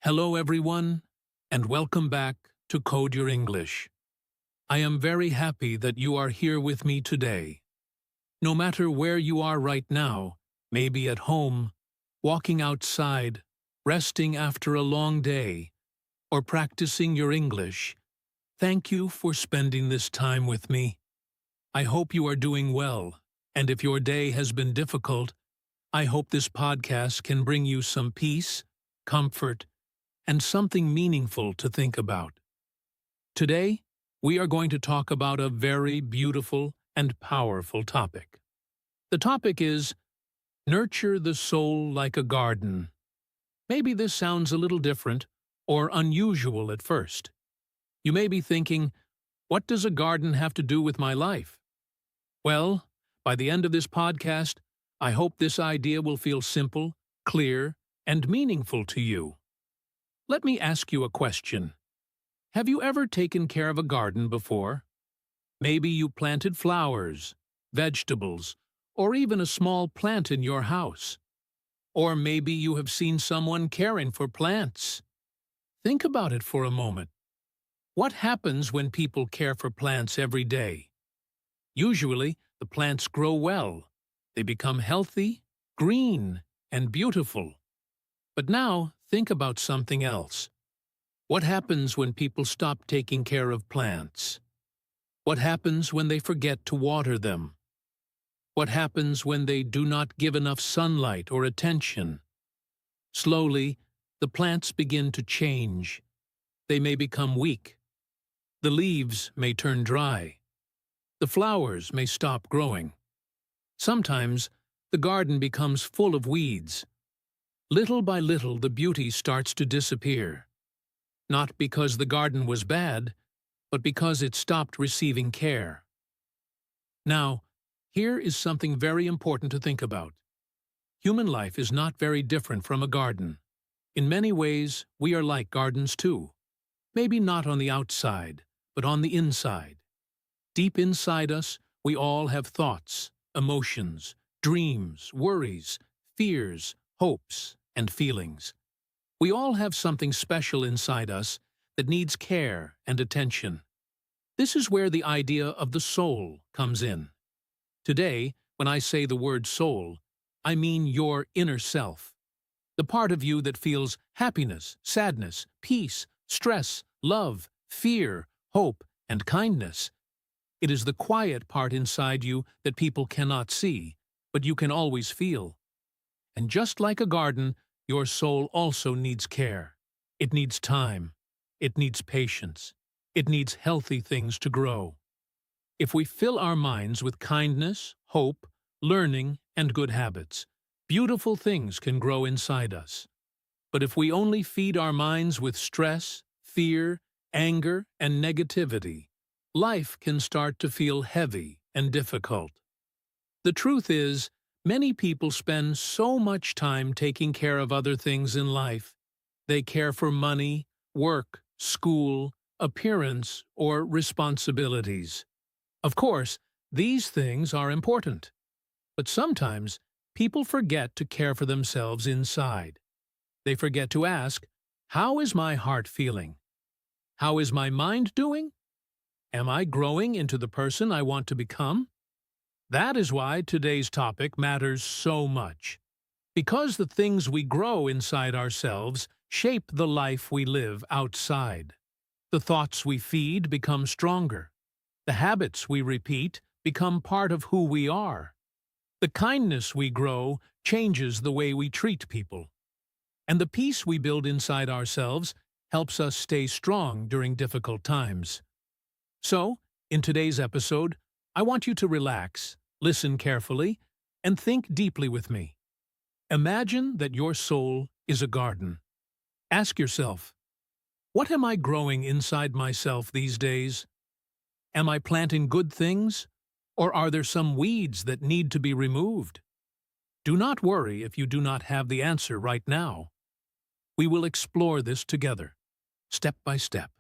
Hello everyone, and welcome back to Code Your English. I am very happy that you are here with me today. No matter where you are right now, maybe at home, walking outside, resting after a long day, or practicing your English, thank you for spending this time with me. I hope you are doing well, and if your day has been difficult, I hope this podcast can bring you some peace, comfort, and something meaningful to think about. Today, we are going to talk about a very beautiful and powerful topic. The topic is Nurture the Soul Like a Garden. Maybe this sounds a little different or unusual at first. You may be thinking, what does a garden have to do with my life? Well, by the end of this podcast, I hope this idea will feel simple, clear, and meaningful to you. Let me ask you a question. Have you ever taken care of a garden before? Maybe you planted flowers, vegetables, or even a small plant in your house. Or maybe you have seen someone caring for plants. Think about it for a moment. What happens when people care for plants every day? Usually, the plants grow well. They become healthy, green, and beautiful. But now, think about something else. What happens when people stop taking care of plants? What happens when they forget to water them? What happens when they do not give enough sunlight or attention? Slowly, the plants begin to change. They may become weak. The leaves may turn dry. The flowers may stop growing. Sometimes, the garden becomes full of weeds. Little by little, the beauty starts to disappear. Not because the garden was bad, but because it stopped receiving care. Now, here is something very important to think about. Human life is not very different from a garden. In many ways, we are like gardens too. Maybe not on the outside, but on the inside. Deep inside us, we all have thoughts, emotions, dreams, worries, fears, hopes, and feelings. We all have something special inside us that needs care and attention. This is where the idea of the soul comes in. Today, when I say the word soul, I mean your inner self. The part of you that feels happiness, sadness, peace, stress, love, fear, hope, and kindness. It is the quiet part inside you that people cannot see, but you can always feel. And just like a garden, your soul also needs care. It needs time. It needs patience. It needs healthy things to grow. If we fill our minds with kindness, hope, learning, and good habits, beautiful things can grow inside us. But if we only feed our minds with stress, fear, anger, and negativity, life can start to feel heavy and difficult. The truth is, many people spend so much time taking care of other things in life. They care for money, work, school, appearance, or responsibilities. Of course, these things are important. But sometimes, people forget to care for themselves inside. They forget to ask, how is my heart feeling? How is my mind doing? Am I growing into the person I want to become? That is why today's topic matters so much. Because the things we grow inside ourselves shape the life we live outside. The thoughts we feed become stronger. The habits we repeat become part of who we are. The kindness we grow changes the way we treat people. And the peace we build inside ourselves helps us stay strong during difficult times. So, in today's episode, I want you to relax, listen carefully, and think deeply with me. Imagine that your soul is a garden. Ask yourself, what am I growing inside myself these days? Am I planting good things, or are there some weeds that need to be removed? Do not worry if you do not have the answer right now. We will explore this together, step by step.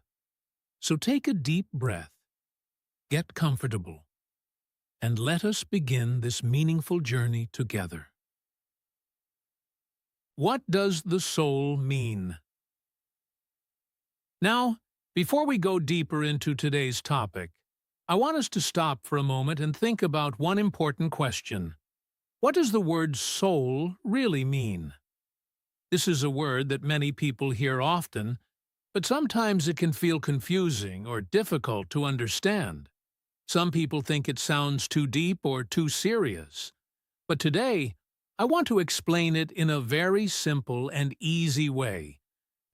So take a deep breath, get comfortable, and let us begin this meaningful journey together. What does the soul mean? Now, before we go deeper into today's topic, I want us to stop for a moment and think about one important question. What does the word soul really mean? This is a word that many people hear often, but sometimes it can feel confusing or difficult to understand. Some people think it sounds too deep or too serious. But today, I want to explain it in a very simple and easy way,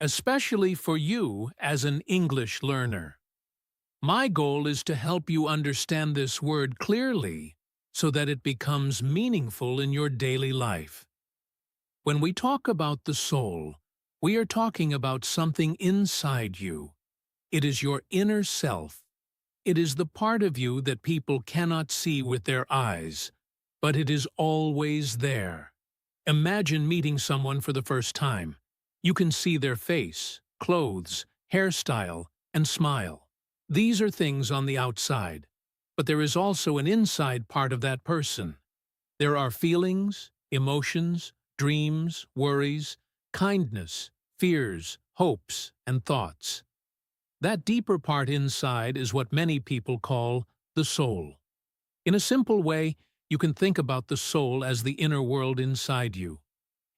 especially for you as an English learner. My goal is to help you understand this word clearly so that it becomes meaningful in your daily life. When we talk about the soul, we are talking about something inside you. It is your inner self. It is the part of you that people cannot see with their eyes, but it is always there. Imagine meeting someone for the first time. You can see their face, clothes, hairstyle, and smile. These are things on the outside, but there is also an inside part of that person. There are feelings, emotions, dreams, worries, kindness, fears, hopes, and thoughts. That deeper part inside is what many people call the soul. In a simple way, you can think about the soul as the inner world inside you.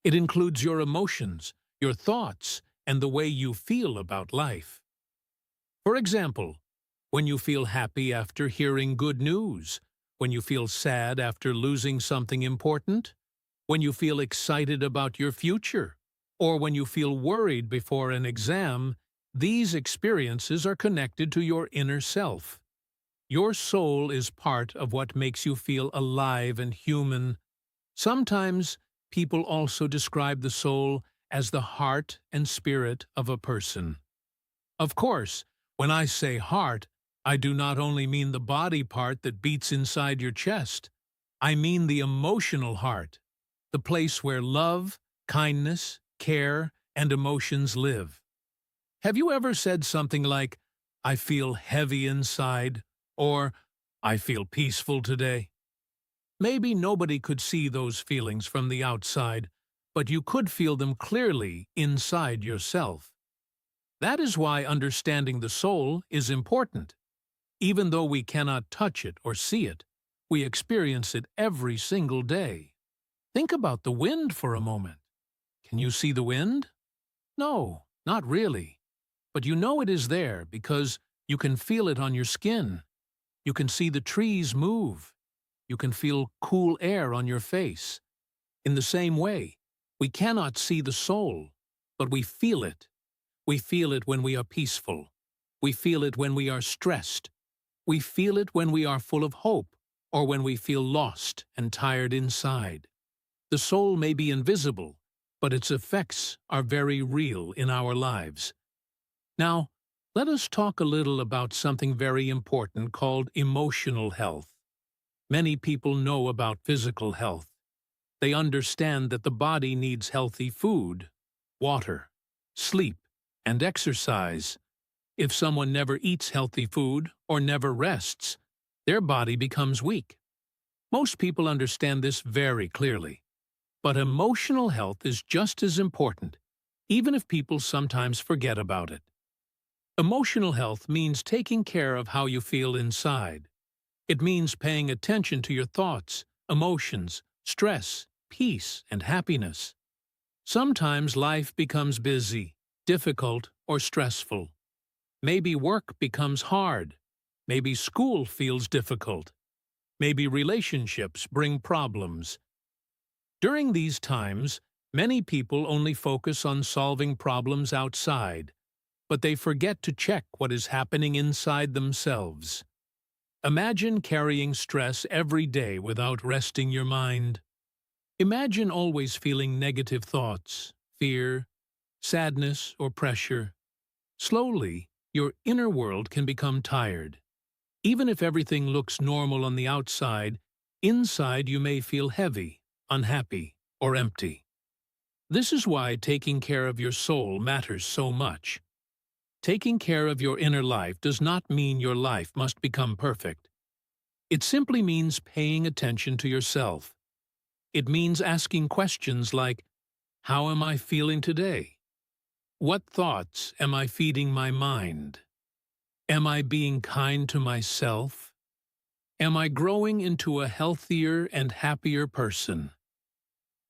It includes your emotions, your thoughts, and the way you feel about life. For example, when you feel happy after hearing good news, when you feel sad after losing something important, when you feel excited about your future, or when you feel worried before an exam, these experiences are connected to your inner self. Your soul is part of what makes you feel alive and human. Sometimes people also describe the soul as the heart and spirit of a person. Of course, when I say heart, I do not only mean the body part that beats inside your chest. I mean the emotional heart, the place where love, kindness, care, and emotions live. Have you ever said something like, "I feel heavy inside," or "I feel peaceful today"? Maybe nobody could see those feelings from the outside, but you could feel them clearly inside yourself. That is why understanding the soul is important. Even though we cannot touch it or see it, we experience it every single day. Think about the wind for a moment. Can you see the wind? No, not really. But you know it is there because you can feel it on your skin. You can see the trees move. You can feel cool air on your face. In the same way, we cannot see the soul, but we feel it. We feel it when we are peaceful. We feel it when we are stressed. We feel it when we are full of hope or when we feel lost and tired inside. The soul may be invisible, but its effects are very real in our lives. Now, let us talk a little about something very important called emotional health. Many people know about physical health. They understand that the body needs healthy food, water, sleep, and exercise. If someone never eats healthy food or never rests, their body becomes weak. Most people understand this very clearly. But emotional health is just as important, even if people sometimes forget about it. Emotional health means taking care of how you feel inside. It means paying attention to your thoughts, emotions, stress, peace, and happiness. Sometimes life becomes busy, difficult, or stressful. Maybe work becomes hard. Maybe school feels difficult. Maybe relationships bring problems. During these times, many people only focus on solving problems outside, but they forget to check what is happening inside themselves. Imagine carrying stress every day without resting your mind. Imagine always feeling negative thoughts, fear, sadness, or pressure. Slowly, your inner world can become tired. Even if everything looks normal on the outside, inside you may feel heavy, unhappy, or empty. This is why taking care of your soul matters so much. Taking care of your inner life does not mean your life must become perfect. It simply means paying attention to yourself. It means asking questions like, "How am I feeling today?" What thoughts am I feeding my mind? Am I being kind to myself? Am I growing into a healthier and happier person?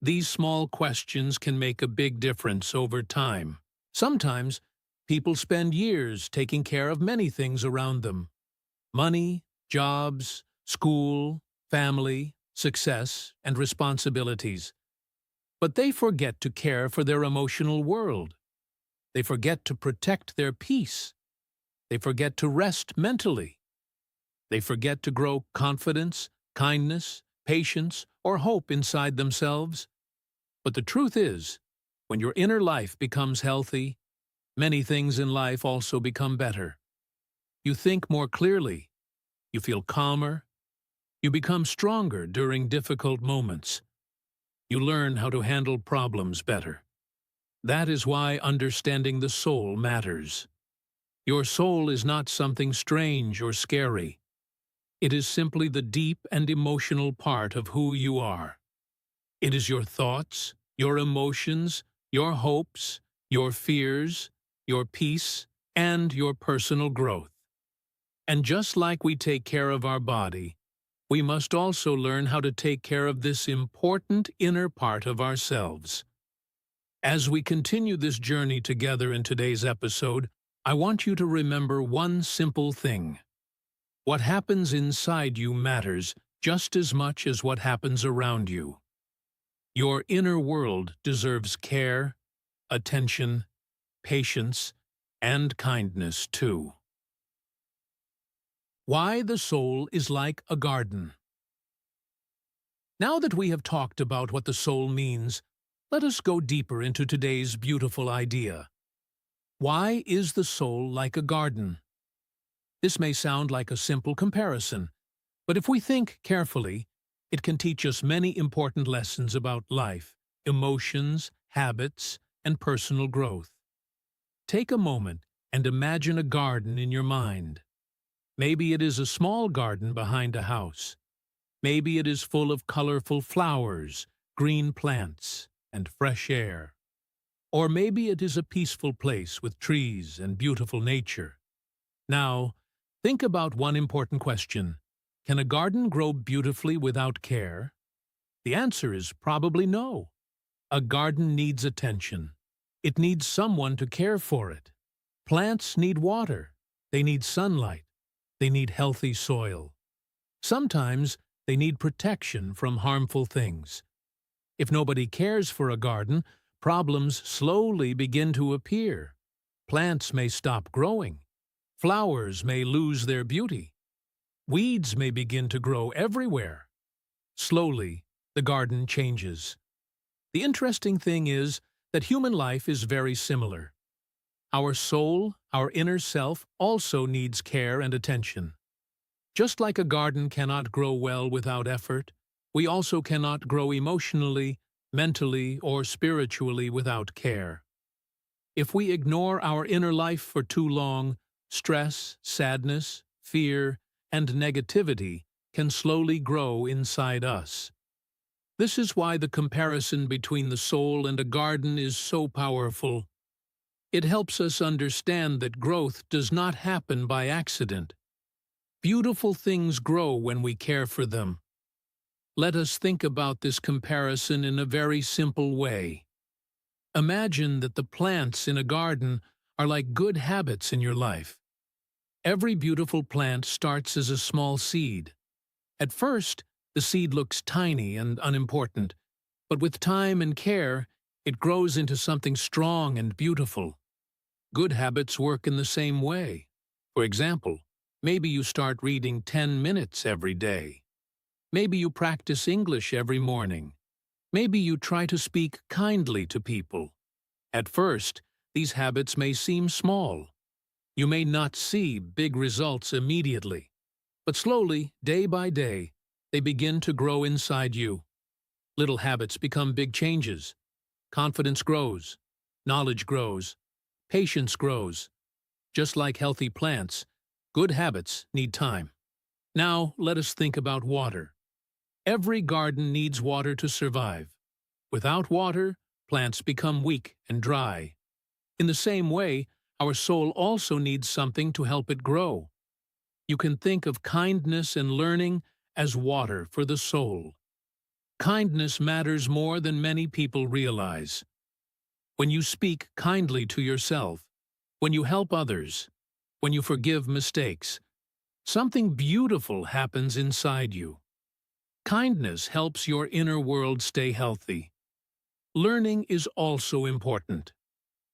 These small questions can make a big difference over time. Sometimes, people spend years taking care of many things around them: money, jobs, school, family, success, and responsibilities. But they forget to care for their emotional world. They forget to protect their peace. They forget to rest mentally. They forget to grow confidence, kindness, patience, or hope inside themselves. But the truth is, when your inner life becomes healthy, many things in life also become better. You think more clearly. You feel calmer. You become stronger during difficult moments. You learn how to handle problems better. That is why understanding the soul matters. Your soul is not something strange or scary. It is simply the deep and emotional part of who you are. It is your thoughts, your emotions, your hopes, your fears, your peace, and your personal growth. And just like we take care of our body, we must also learn how to take care of this important inner part of ourselves. As we continue this journey together in today's episode, I want you to remember one simple thing. What happens inside you matters just as much as what happens around you. Your inner world deserves care, attention, patience, and kindness too. Why the soul is like a garden. Now that we have talked about what the soul means, let us go deeper into today's beautiful idea. Why is the soul like a garden? This may sound like a simple comparison, but if we think carefully, it can teach us many important lessons about life, emotions, habits, and personal growth. Take a moment and imagine a garden in your mind. Maybe it is a small garden behind a house. Maybe it is full of colorful flowers, green plants, and fresh air. Or maybe it is a peaceful place with trees and beautiful nature. Now, think about one important question. Can a garden grow beautifully without care? The answer is probably no. A garden needs attention. It needs someone to care for it. Plants need water. They need sunlight. They need healthy soil. Sometimes they need protection from harmful things. If nobody cares for a garden, problems slowly begin to appear. Plants may stop growing. Flowers may lose their beauty. Weeds may begin to grow everywhere. Slowly, the garden changes. The interesting thing is that human life is very similar. Our soul, our inner self, also needs care and attention. Just like a garden cannot grow well without effort, we also cannot grow emotionally, mentally, or spiritually without care. If we ignore our inner life for too long, stress, sadness, fear, and negativity can slowly grow inside us. This is why the comparison between the soul and a garden is so powerful. It helps us understand that growth does not happen by accident. Beautiful things grow when we care for them. Let us think about this comparison in a very simple way. Imagine that the plants in a garden are like good habits in your life. Every beautiful plant starts as a small seed. At first, the seed looks tiny and unimportant, but with time and care, it grows into something strong and beautiful. Good habits work in the same way. For example, maybe you start reading 10 minutes every day. Maybe you practice English every morning. Maybe you try to speak kindly to people. At first, these habits may seem small. You may not see big results immediately, but slowly, day by day, they begin to grow inside you. Little habits become big changes. Confidence grows. Knowledge grows. Patience grows. Just like healthy plants, good habits need time. Now, let us think about water. Every garden needs water to survive. Without water, plants become weak and dry. In the same way, our soul also needs something to help it grow. You can think of kindness and learning as water for the soul. Kindness matters more than many people realize. When you speak kindly to yourself, when you help others, when you forgive mistakes, something beautiful happens inside you. Kindness helps your inner world stay healthy. Learning is also important.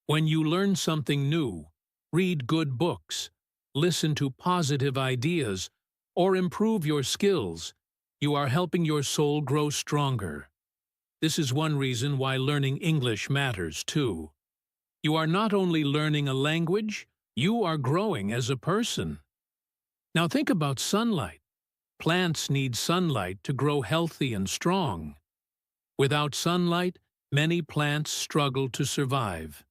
When you learn something new, read good books, listen to positive ideas, or improve your skills, you are helping your soul grow stronger. This is one reason why learning English matters too. You are not only learning a language, you are growing as a person. Now think about sunlight. Plants need sunlight to grow healthy and strong. Without sunlight, many plants struggle to survive.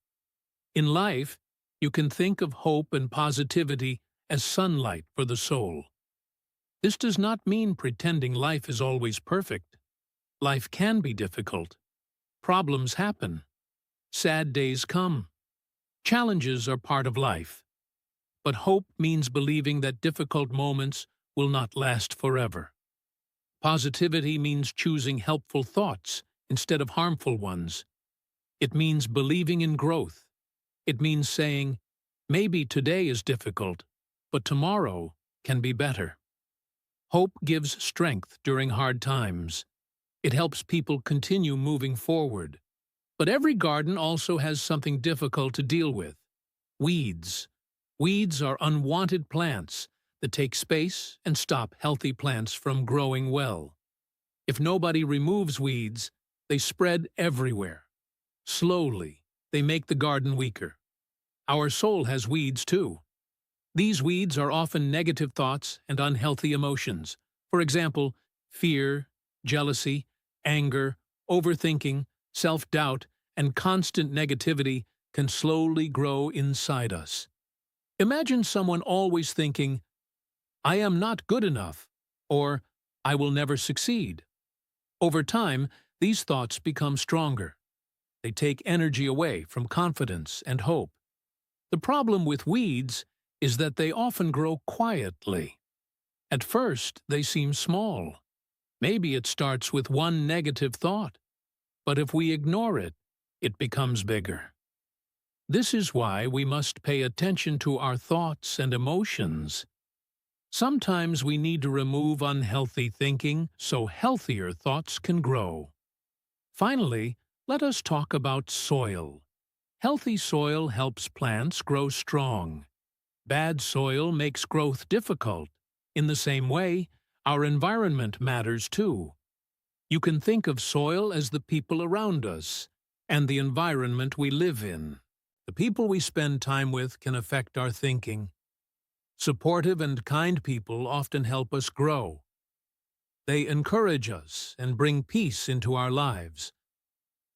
In life, you can think of hope and positivity as sunlight for the soul. This does not mean pretending life is always perfect. Life can be difficult. Problems happen. Sad days come. Challenges are part of life. But hope means believing that difficult moments will not last forever. Positivity means choosing helpful thoughts instead of harmful ones. It means believing in growth. It means saying, maybe today is difficult, but tomorrow can be better. Hope gives strength during hard times. It helps people continue moving forward. But every garden also has something difficult to deal with. Weeds. Weeds are unwanted plants that take space and stop healthy plants from growing well. If nobody removes weeds, they spread everywhere. Slowly, they make the garden weaker. Our soul has weeds too. These weeds are often negative thoughts and unhealthy emotions. For example, fear, jealousy, anger, overthinking, self-doubt, and constant negativity can slowly grow inside us. Imagine someone always thinking, I am not good enough, or I will never succeed. Over time, these thoughts become stronger. They take energy away from confidence and hope. The problem with weeds is that they often grow quietly. At first, they seem small. Maybe it starts with one negative thought. But if we ignore it, it becomes bigger. This is why we must pay attention to our thoughts and emotions. Sometimes we need to remove unhealthy thinking so healthier thoughts can grow. Finally, let us talk about soil. Healthy soil helps plants grow strong. Bad soil makes growth difficult. In the same way, our environment matters too. You can think of soil as the people around us and the environment we live in. The people we spend time with can affect our thinking. Supportive and kind people often help us grow. They encourage us and bring peace into our lives.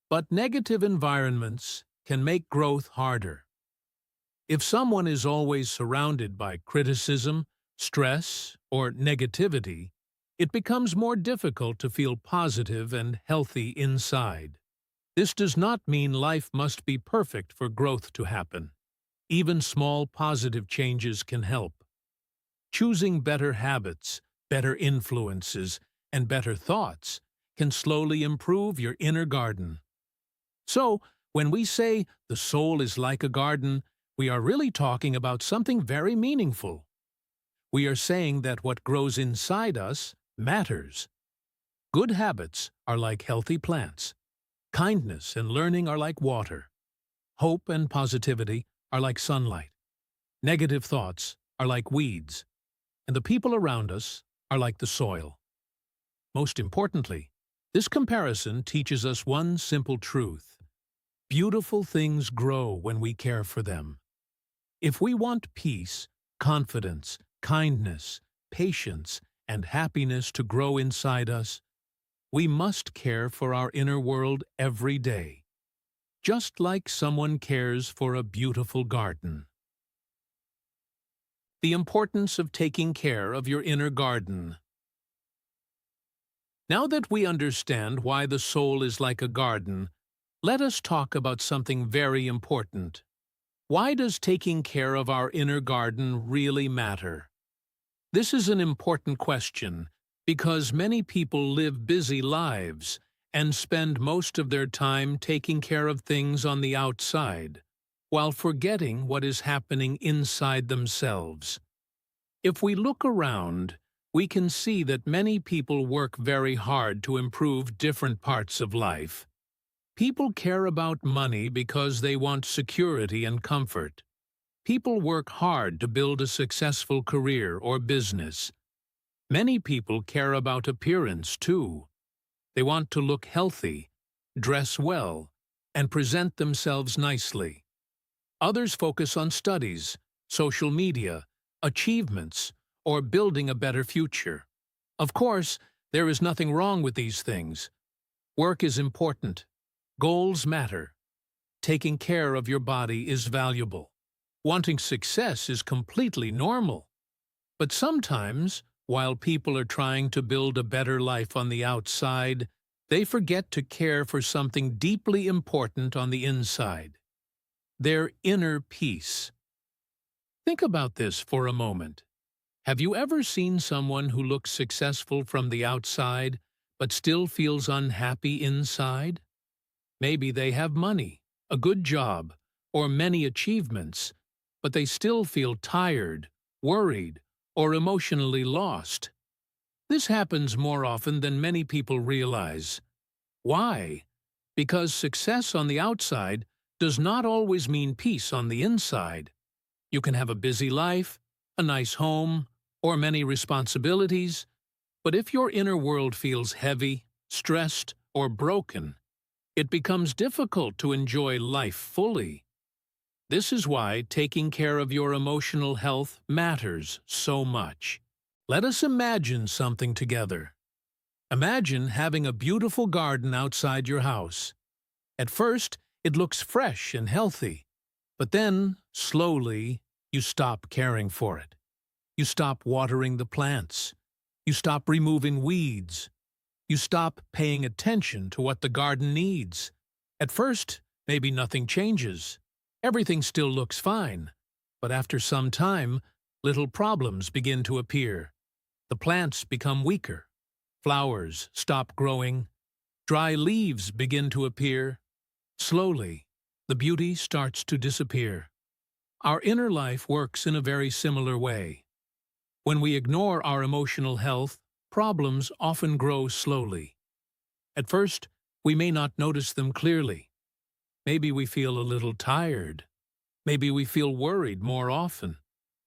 But negative environments can make growth harder. If someone is always surrounded by criticism, stress, or negativity, it becomes more difficult to feel positive and healthy inside. This does not mean life must be perfect for growth to happen. Even small positive changes can help. Choosing better habits, better influences, and better thoughts can slowly improve your inner garden. So, when we say the soul is like a garden, we are really talking about something very meaningful. We are saying that what grows inside us matters. Good habits are like healthy plants. Kindness and learning are like water. Hope and positivity are like sunlight. Negative thoughts are like weeds. And the people around us are like the soil. Most importantly, this comparison teaches us one simple truth. Beautiful things grow when we care for them. If we want peace, confidence, kindness, patience, and happiness to grow inside us, we must care for our inner world every day, just like someone cares for a beautiful garden. The importance of taking care of your inner garden. Now that we understand why the soul is like a garden, let us talk about something very important. Why does taking care of our inner garden really matter? This is an important question because many people live busy lives and spend most of their time taking care of things on the outside, while forgetting what is happening inside themselves. If we look around, we can see that many people work very hard to improve different parts of life. People care about money because they want security and comfort. People work hard to build a successful career or business. Many people care about appearance, too. They want to look healthy, dress well, and present themselves nicely. Others focus on studies, social media, achievements, or building a better future. Of course, there is nothing wrong with these things. Work is important. Goals matter. Taking care of your body is valuable. Wanting success is completely normal. But sometimes, while people are trying to build a better life on the outside, they forget to care for something deeply important on the inside: their inner peace. Think about this for a moment. Have you ever seen someone who looks successful from the outside but still feels unhappy inside? Maybe they have money, a good job, or many achievements, but they still feel tired, worried, or emotionally lost. This happens more often than many people realize. Why? Because success on the outside does not always mean peace on the inside. You can have a busy life, a nice home, or many responsibilities, but if your inner world feels heavy, stressed, or broken, it becomes difficult to enjoy life fully. This is why taking care of your emotional health matters so much. Let us imagine something together. Imagine having a beautiful garden outside your house. At first, it looks fresh and healthy, but then, slowly, you stop caring for it. You stop watering the plants. You stop removing weeds. You stop paying attention to what the garden needs. At first, maybe nothing changes. Everything still looks fine. But after some time, little problems begin to appear. The plants become weaker. Flowers stop growing. Dry leaves begin to appear. Slowly, the beauty starts to disappear. Our inner life works in a very similar way. When we ignore our emotional health, problems often grow slowly. At first, we may not notice them clearly. Maybe we feel a little tired. Maybe we feel worried more often.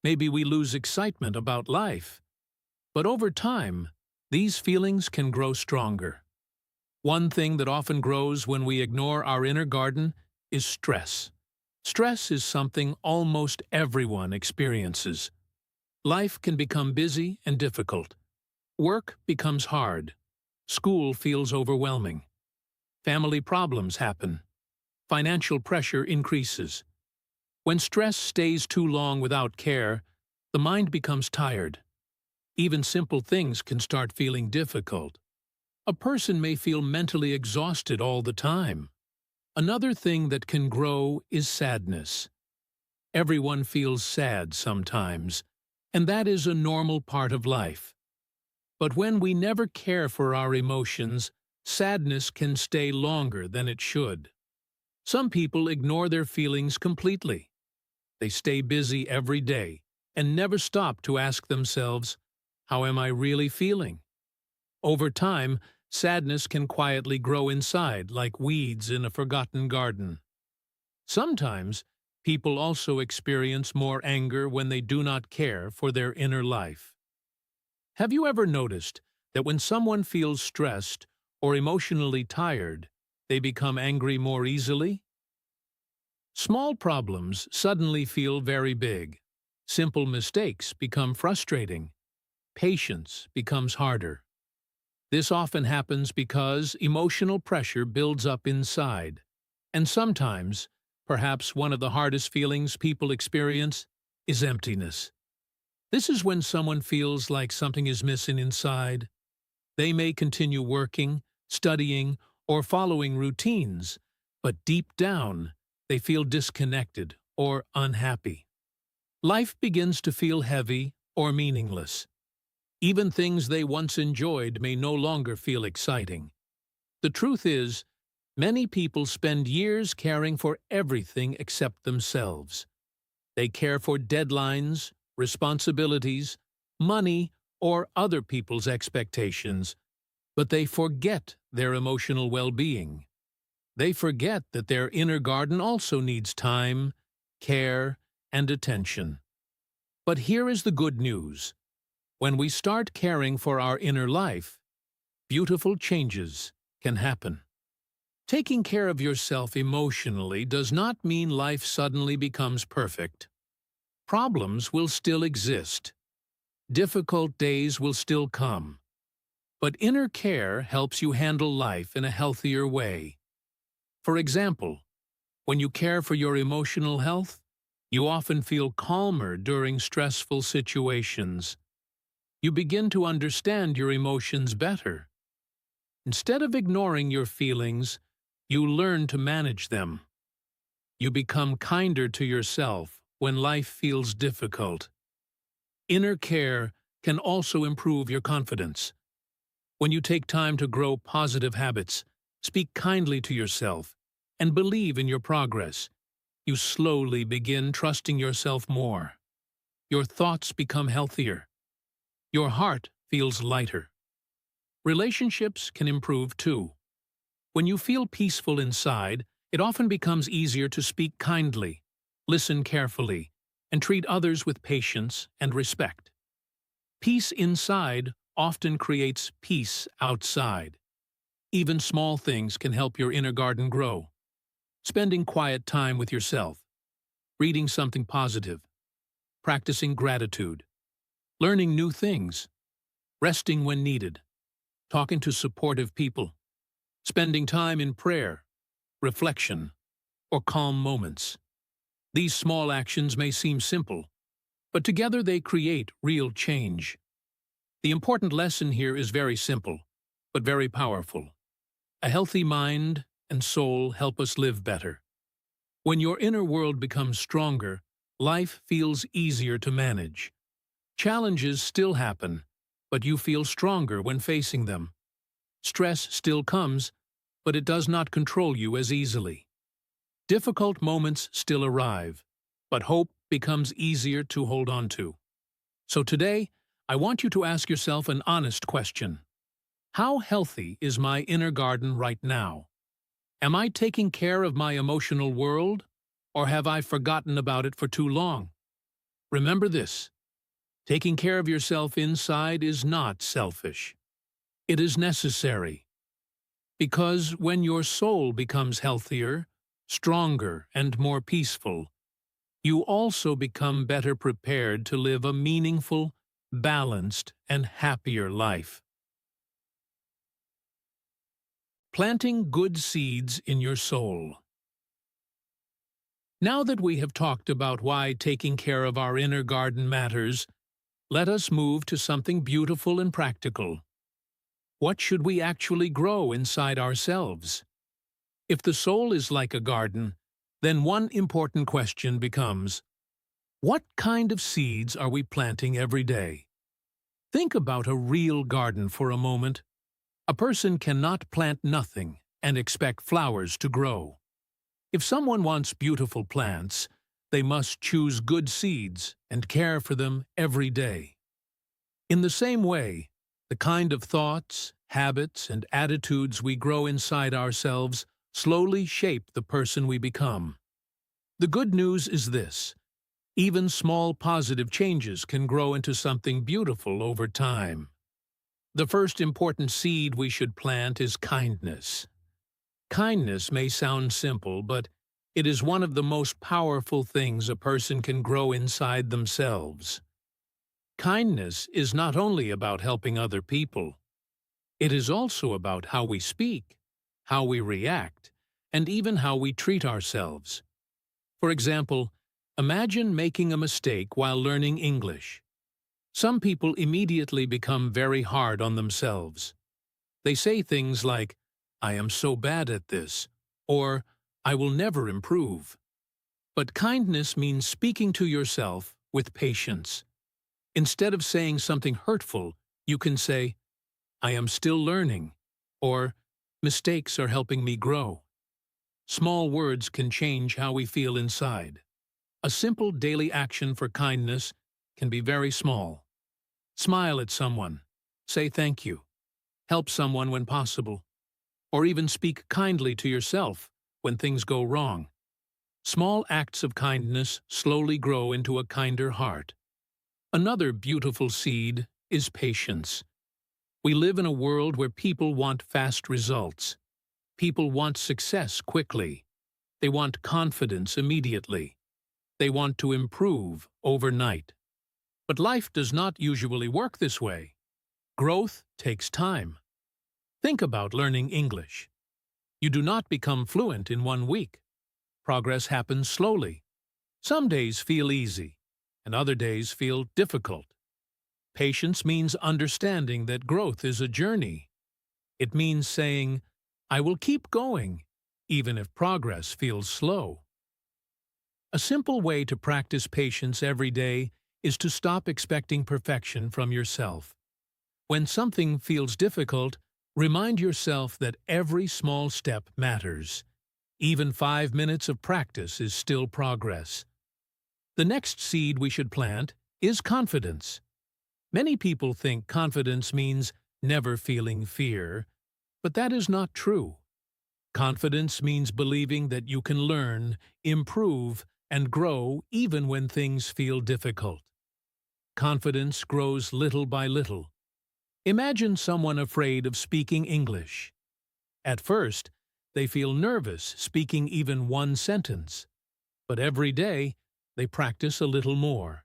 Maybe we lose excitement about life. But over time, these feelings can grow stronger. One thing that often grows when we ignore our inner garden is stress. Stress is something almost everyone experiences. Life can become busy and difficult. Work becomes hard. School feels overwhelming. Family problems happen. Financial pressure increases. When stress stays too long without care, the mind becomes tired. Even simple things can start feeling difficult. A person may feel mentally exhausted all the time. Another thing that can grow is sadness. Everyone feels sad sometimes, and that is a normal part of life. But when we never care for our emotions, sadness can stay longer than it should. Some people ignore their feelings completely. They stay busy every day and never stop to ask themselves, "How am I really feeling?" Over time, sadness can quietly grow inside like weeds in a forgotten garden. Sometimes, people also experience more anger when they do not care for their inner life. Have you ever noticed that when someone feels stressed or emotionally tired, they become angry more easily? Small problems suddenly feel very big. Simple mistakes become frustrating. Patience becomes harder. This often happens because emotional pressure builds up inside. And sometimes, perhaps one of the hardest feelings people experience is emptiness. This is when someone feels like something is missing inside. They may continue working, studying, or following routines, but deep down, they feel disconnected or unhappy. Life begins to feel heavy or meaningless. Even things they once enjoyed may no longer feel exciting. The truth is, many people spend years caring for everything except themselves. They care for deadlines, responsibilities, money, or other people's expectations, but they forget their emotional well-being. They forget that their inner garden also needs time, care, and attention. But here is the good news. When we start caring for our inner life, beautiful changes can happen. Taking care of yourself emotionally does not mean life suddenly becomes perfect. Problems will still exist. Difficult days will still come. But inner care helps you handle life in a healthier way. For example, when you care for your emotional health, you often feel calmer during stressful situations. You begin to understand your emotions better. Instead of ignoring your feelings, you learn to manage them. You become kinder to yourself when life feels difficult. Inner care can also improve your confidence. When you take time to grow positive habits, speak kindly to yourself, and believe in your progress, you slowly begin trusting yourself more. Your thoughts become healthier. Your heart feels lighter. Relationships can improve too. When you feel peaceful inside, it often becomes easier to speak kindly, listen carefully, and treat others with patience and respect. Peace inside often creates peace outside. Even small things can help your inner garden grow. Spending quiet time with yourself, reading something positive, practicing gratitude, learning new things, resting when needed, talking to supportive people, spending time in prayer, reflection, or calm moments. These small actions may seem simple, but together they create real change. The important lesson here is very simple, but very powerful. A healthy mind and soul help us live better. When your inner world becomes stronger, life feels easier to manage. Challenges still happen, but you feel stronger when facing them. Stress still comes, but it does not control you as easily. Difficult moments still arrive, but hope becomes easier to hold on to. So today, I want you to ask yourself an honest question. How healthy is my inner garden right now? Am I taking care of my emotional world, or have I forgotten about it for too long? Remember this. Taking care of yourself inside is not selfish. It is necessary. Because when your soul becomes healthier, stronger, and more peaceful, you also become better prepared to live a meaningful, balanced, and happier life. Planting good seeds in your soul. Now that we have talked about why taking care of our inner garden matters, let us move to something beautiful and practical. What should we actually grow inside ourselves? If the soul is like a garden, then one important question becomes, what kind of seeds are we planting every day? Think about a real garden for a moment. A person cannot plant nothing and expect flowers to grow. If someone wants beautiful plants, they must choose good seeds and care for them every day. In the same way, the kind of thoughts, habits, and attitudes we grow inside ourselves slowly shape the person we become. The good news is this: even small positive changes can grow into something beautiful over time. The first important seed we should plant is kindness. Kindness may sound simple, but it is one of the most powerful things a person can grow inside themselves. Kindness is not only about helping other people. It is also about how we speak, how we react, and even how we treat ourselves. For example, imagine making a mistake while learning English. Some people immediately become very hard on themselves. They say things like, "I am so bad at this," or "I will never improve." But kindness means speaking to yourself with patience. Instead of saying something hurtful, you can say, I am still learning, or mistakes are helping me grow. Small words can change how we feel inside. A simple daily action for kindness can be very small. Smile at someone, say thank you, help someone when possible, or even speak kindly to yourself when things go wrong. Small acts of kindness slowly grow into a kinder heart. Another beautiful seed is patience. We live in a world where people want fast results. People want success quickly. They want confidence immediately. They want to improve overnight. But life does not usually work this way. Growth takes time. Think about learning English. You do not become fluent in 1 week. Progress happens slowly. Some days feel easy, and other days feel difficult. Patience means understanding that growth is a journey. It means saying, I will keep going, even if progress feels slow. A simple way to practice patience every day is to stop expecting perfection from yourself. When something feels difficult, remind yourself that every small step matters. Even 5 minutes of practice is still progress. The next seed we should plant is confidence. Many people think confidence means never feeling fear, but that is not true. Confidence means believing that you can learn, improve, and grow even when things feel difficult. Confidence grows little by little. Imagine someone afraid of speaking English. At first, they feel nervous speaking even one sentence, but every day they practice a little more.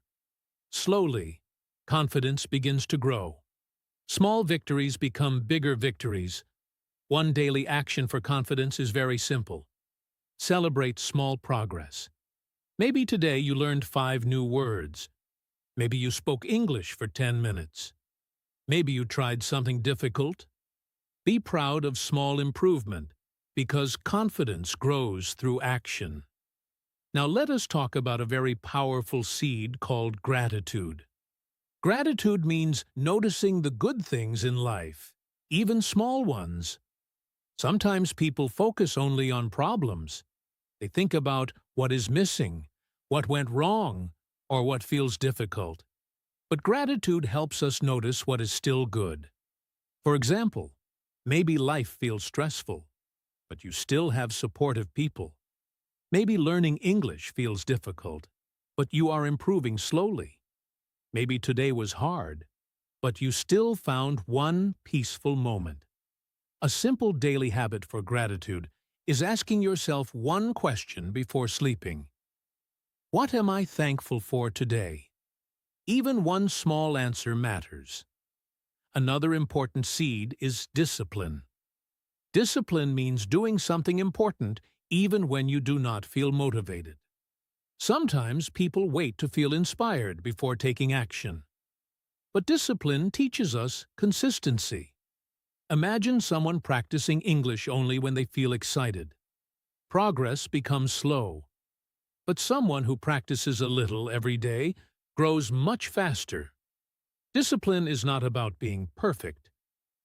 Slowly, confidence begins to grow. Small victories become bigger victories. One daily action for confidence is very simple. Celebrate small progress. Maybe today you learned 5 new words. Maybe you spoke English for 10 minutes. Maybe you tried something difficult. Be proud of small improvement, because confidence grows through action. Now let us talk about a very powerful seed called gratitude. Gratitude means noticing the good things in life, even small ones. Sometimes people focus only on problems. They think about what is missing, what went wrong, or what feels difficult. But gratitude helps us notice what is still good. For example, maybe life feels stressful, but you still have supportive people. Maybe learning English feels difficult, but you are improving slowly. Maybe today was hard, but you still found one peaceful moment. A simple daily habit for gratitude is asking yourself one question before sleeping. What am I thankful for today? Even one small answer matters. Another important seed is discipline. Discipline means doing something important even when you do not feel motivated. Sometimes people wait to feel inspired before taking action. But discipline teaches us consistency. Imagine someone practicing English only when they feel excited. Progress becomes slow. But someone who practices a little every day grows much faster. Discipline is not about being perfect.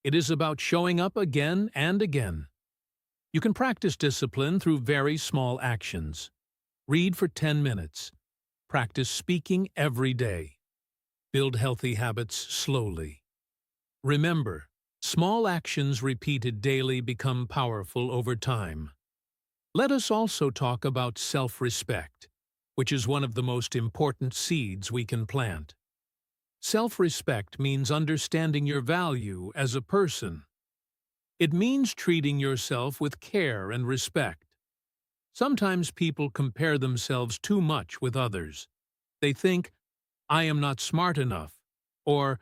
It is about showing up again and again. You can practice discipline through very small actions. Read for 10 minutes. Practice speaking every day. Build healthy habits slowly. Remember, small actions repeated daily become powerful over time. Let us also talk about self-respect, which is one of the most important seeds we can plant. Self-respect means understanding your value as a person. It means treating yourself with care and respect. Sometimes people compare themselves too much with others. They think, I am not smart enough, or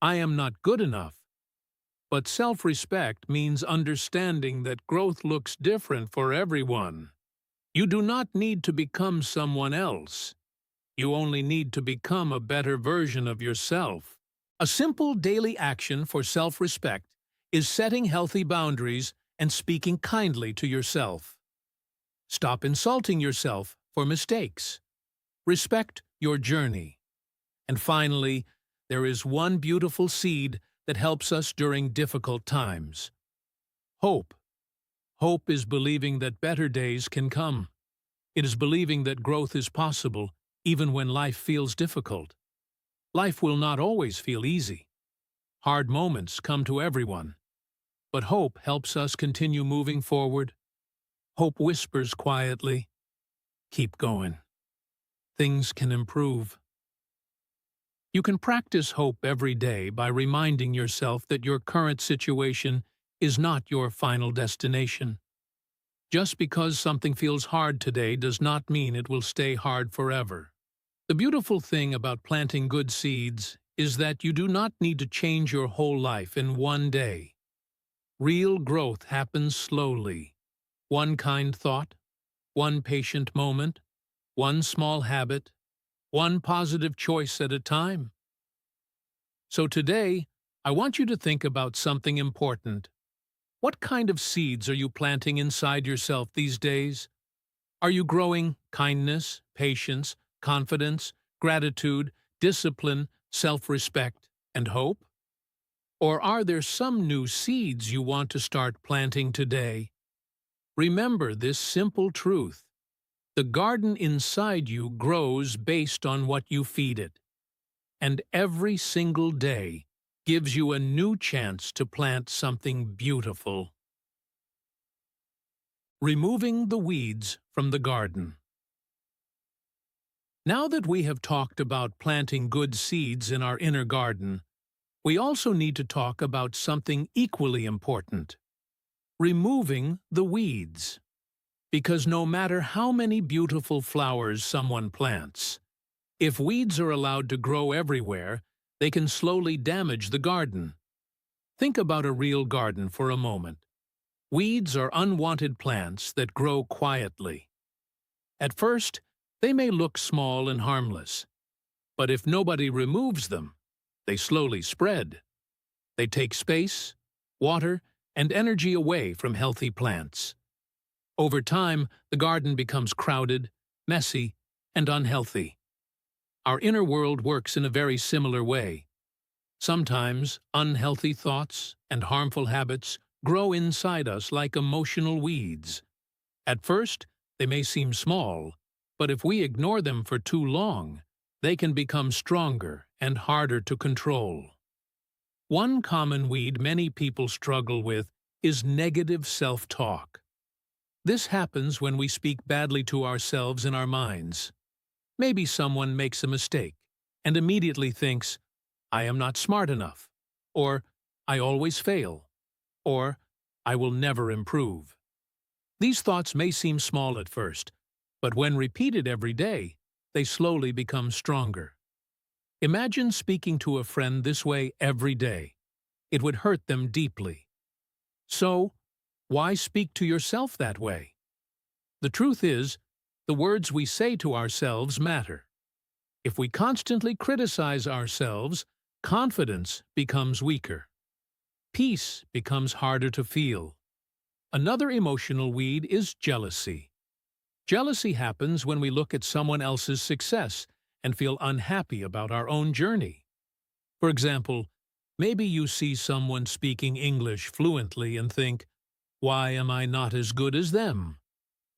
I am not good enough. But self-respect means understanding that growth looks different for everyone. You do not need to become someone else. You only need to become a better version of yourself. A simple daily action for self-respect is setting healthy boundaries and speaking kindly to yourself. Stop insulting yourself for mistakes. Respect your journey. And finally, there is one beautiful seed that helps us during difficult times. Hope. Hope is believing that better days can come. It is believing that growth is possible even when life feels difficult. Life will not always feel easy. Hard moments come to everyone. But hope helps us continue moving forward. Hope whispers quietly, "Keep going. Things can improve." You can practice hope every day by reminding yourself that your current situation is not your final destination. Just because something feels hard today does not mean it will stay hard forever. The beautiful thing about planting good seeds is that you do not need to change your whole life in one day. Real growth happens slowly. One kind thought, one patient moment, one small habit, one positive choice at a time. So today, I want you to think about something important. What kind of seeds are you planting inside yourself these days? Are you growing kindness, patience, confidence, gratitude, discipline, self-respect, and hope? Or are there some new seeds you want to start planting today? Remember this simple truth. The garden inside you grows based on what you feed it. And every single day gives you a new chance to plant something beautiful. Removing the weeds from the garden. Now that we have talked about planting good seeds in our inner garden, we also need to talk about something equally important: removing the weeds. Because no matter how many beautiful flowers someone plants, if weeds are allowed to grow everywhere, they can slowly damage the garden. Think about a real garden for a moment. Weeds are unwanted plants that grow quietly. At first, they may look small and harmless, but if nobody removes them, they slowly spread. They take space, water, and energy away from healthy plants. Over time, the garden becomes crowded, messy, and unhealthy. Our inner world works in a very similar way. Sometimes unhealthy thoughts and harmful habits grow inside us like emotional weeds. At first, they may seem small, but if we ignore them for too long, they can become stronger and harder to control. One common weed many people struggle with is negative self-talk. This happens when we speak badly to ourselves in our minds. Maybe someone makes a mistake and immediately thinks, "I am not smart enough," or "I always fail," or "I will never improve." These thoughts may seem small at first, but when repeated every day, they slowly become stronger. Imagine speaking to a friend this way every day. It would hurt them deeply. So, why speak to yourself that way? The truth is, the words we say to ourselves matter. If we constantly criticize ourselves, confidence becomes weaker. Peace becomes harder to feel. Another emotional weed is jealousy. Jealousy happens when we look at someone else's success and feel unhappy about our own journey. For example, maybe you see someone speaking English fluently and think, "Why am I not as good as them?"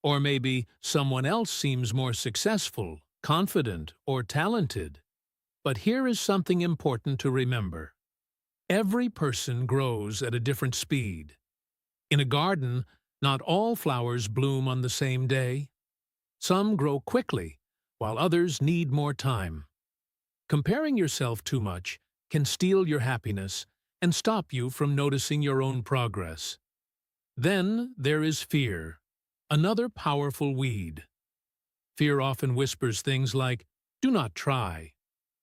Or maybe someone else seems more successful, confident, or talented. But here is something important to remember. Every person grows at a different speed. In a garden, not all flowers bloom on the same day. Some grow quickly, while others need more time. Comparing yourself too much can steal your happiness and stop you from noticing your own progress. Then there is fear, another powerful weed. Fear often whispers things like, "Do not try,"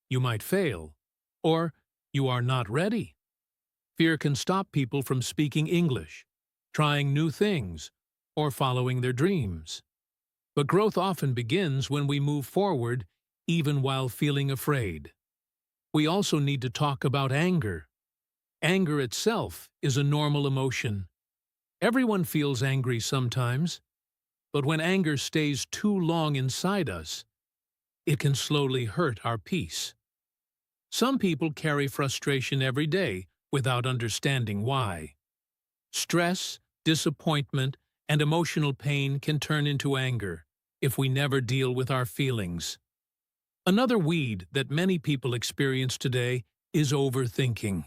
"You might fail," or "You are not ready." Fear can stop people from speaking English, trying new things, or following their dreams. But growth often begins when we move forward, even while feeling afraid. We also need to talk about anger. Anger itself is a normal emotion. Everyone feels angry sometimes. But when anger stays too long inside us, it can slowly hurt our peace. Some people carry frustration every day without understanding why. Stress, disappointment, and emotional pain can turn into anger if we never deal with our feelings. Another weed that many people experience today is overthinking.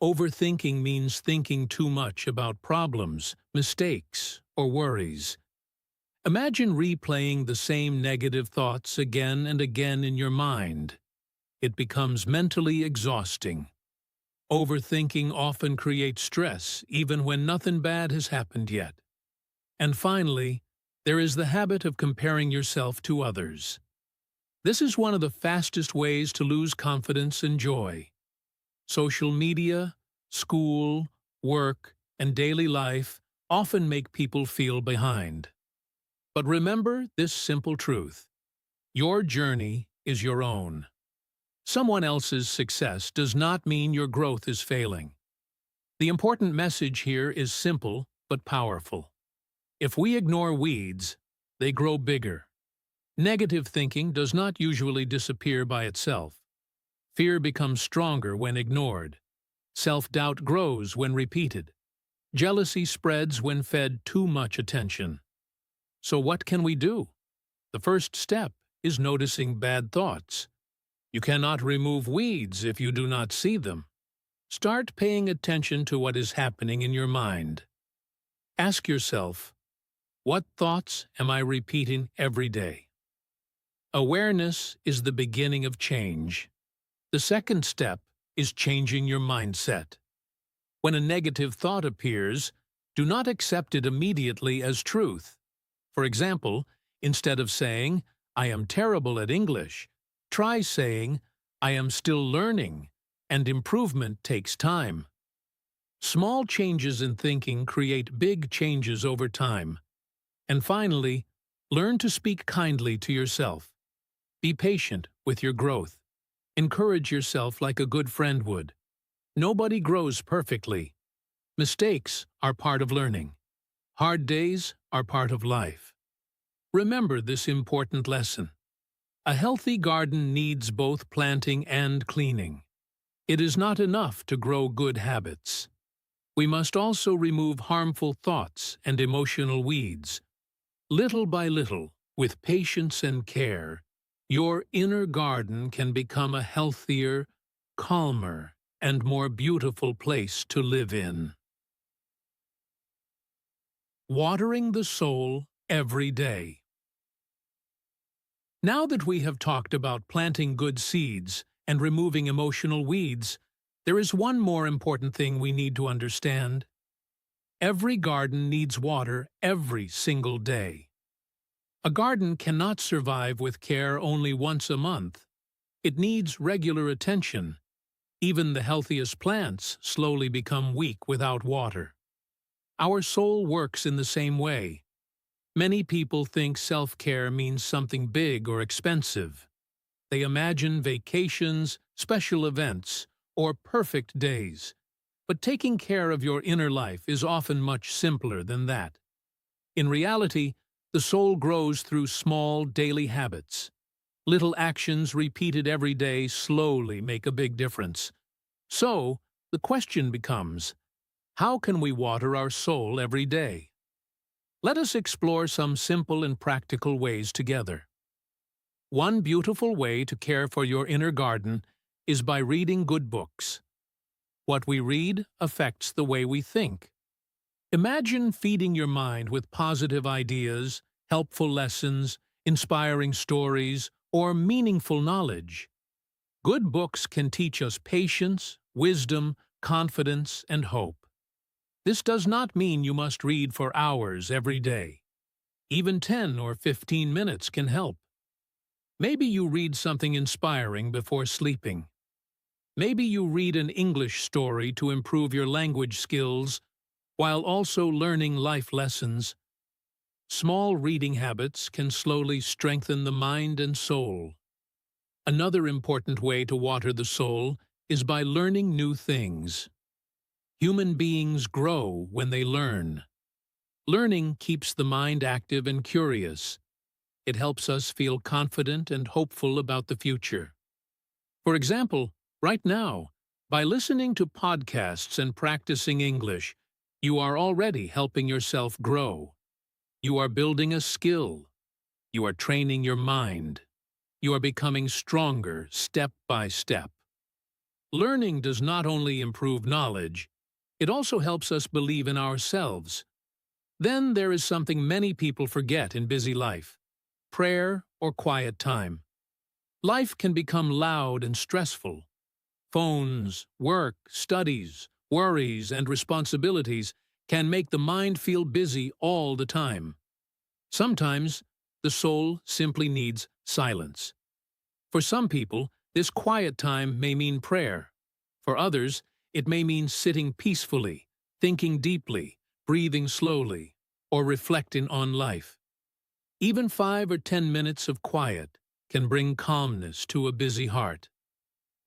Overthinking means thinking too much about problems, mistakes, or worries. Imagine replaying the same negative thoughts again and again in your mind. It becomes mentally exhausting. Overthinking often creates stress even when nothing bad has happened yet. And finally, there is the habit of comparing yourself to others. This is one of the fastest ways to lose confidence and joy. Social media, school, work, and daily life often make people feel behind. But remember this simple truth: your journey is your own. Someone else's success does not mean your growth is failing. The important message here is simple but powerful. If we ignore weeds, they grow bigger. Negative thinking does not usually disappear by itself. Fear becomes stronger when ignored. Self-doubt grows when repeated. Jealousy spreads when fed too much attention. So what can we do? The first step is noticing bad thoughts. You cannot remove weeds if you do not see them. Start paying attention to what is happening in your mind. Ask yourself, what thoughts am I repeating every day? Awareness is the beginning of change. The second step is changing your mindset. When a negative thought appears, do not accept it immediately as truth. For example, instead of saying, "I am terrible at English," try saying, "I am still learning, and improvement takes time." Small changes in thinking create big changes over time. And finally, learn to speak kindly to yourself. Be patient with your growth. Encourage yourself like a good friend would. Nobody grows perfectly. Mistakes are part of learning. Hard days are part of life. Remember this important lesson. A healthy garden needs both planting and cleaning. It is not enough to grow good habits. We must also remove harmful thoughts and emotional weeds. Little by little, with patience and care, your inner garden can become a healthier, calmer, and more beautiful place to live in. Watering the soul every day. Now that we have talked about planting good seeds and removing emotional weeds, there is one more important thing we need to understand. Every garden needs water every single day. A garden cannot survive with care only once a month. It needs regular attention. Even the healthiest plants slowly become weak without water. Our soul works in the same way. Many people think self-care means something big or expensive. They imagine vacations, special events, or perfect days. But taking care of your inner life is often much simpler than that. In reality, the soul grows through small daily habits. Little actions repeated every day slowly make a big difference. So, the question becomes, how can we water our soul every day? Let us explore some simple and practical ways together. One beautiful way to care for your inner garden is by reading good books. What we read affects the way we think. Imagine feeding your mind with positive ideas, helpful lessons, inspiring stories, or meaningful knowledge. Good books can teach us patience, wisdom, confidence, and hope. This does not mean you must read for hours every day. Even 10 or 15 minutes can help. Maybe you read something inspiring before sleeping. Maybe you read an English story to improve your language skills while also learning life lessons. Small reading habits can slowly strengthen the mind and soul. Another important way to water the soul is by learning new things. Human beings grow when they learn. Learning keeps the mind active and curious. It helps us feel confident and hopeful about the future. For example, right now, by listening to podcasts and practicing English, you are already helping yourself grow. You are building a skill. You are training your mind. You are becoming stronger step by step. Learning does not only improve knowledge, it also helps us believe in ourselves. Then there is something many people forget in busy life: prayer or quiet time. Life can become loud and stressful. Phones, work, studies, worries, and responsibilities can make the mind feel busy all the time. Sometimes, the soul simply needs silence. For some people, this quiet time may mean prayer. For others, it may mean sitting peacefully, thinking deeply, breathing slowly, or reflecting on life. Even 5 or 10 minutes of quiet can bring calmness to a busy heart.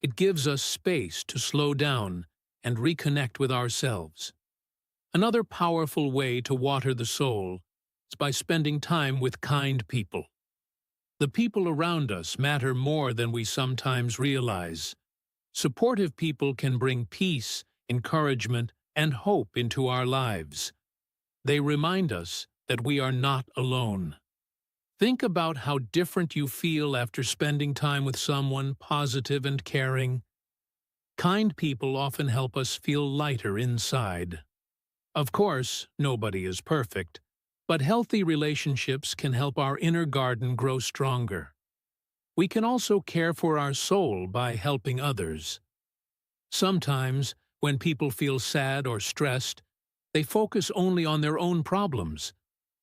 It gives us space to slow down and reconnect with ourselves. Another powerful way to water the soul is by spending time with kind people. The people around us matter more than we sometimes realize. Supportive people can bring peace, encouragement, and hope into our lives. They remind us that we are not alone. Think about how different you feel after spending time with someone positive and caring. Kind people often help us feel lighter inside. Of course, nobody is perfect, but healthy relationships can help our inner garden grow stronger. We can also care for our soul by helping others. Sometimes, when people feel sad or stressed, they focus only on their own problems.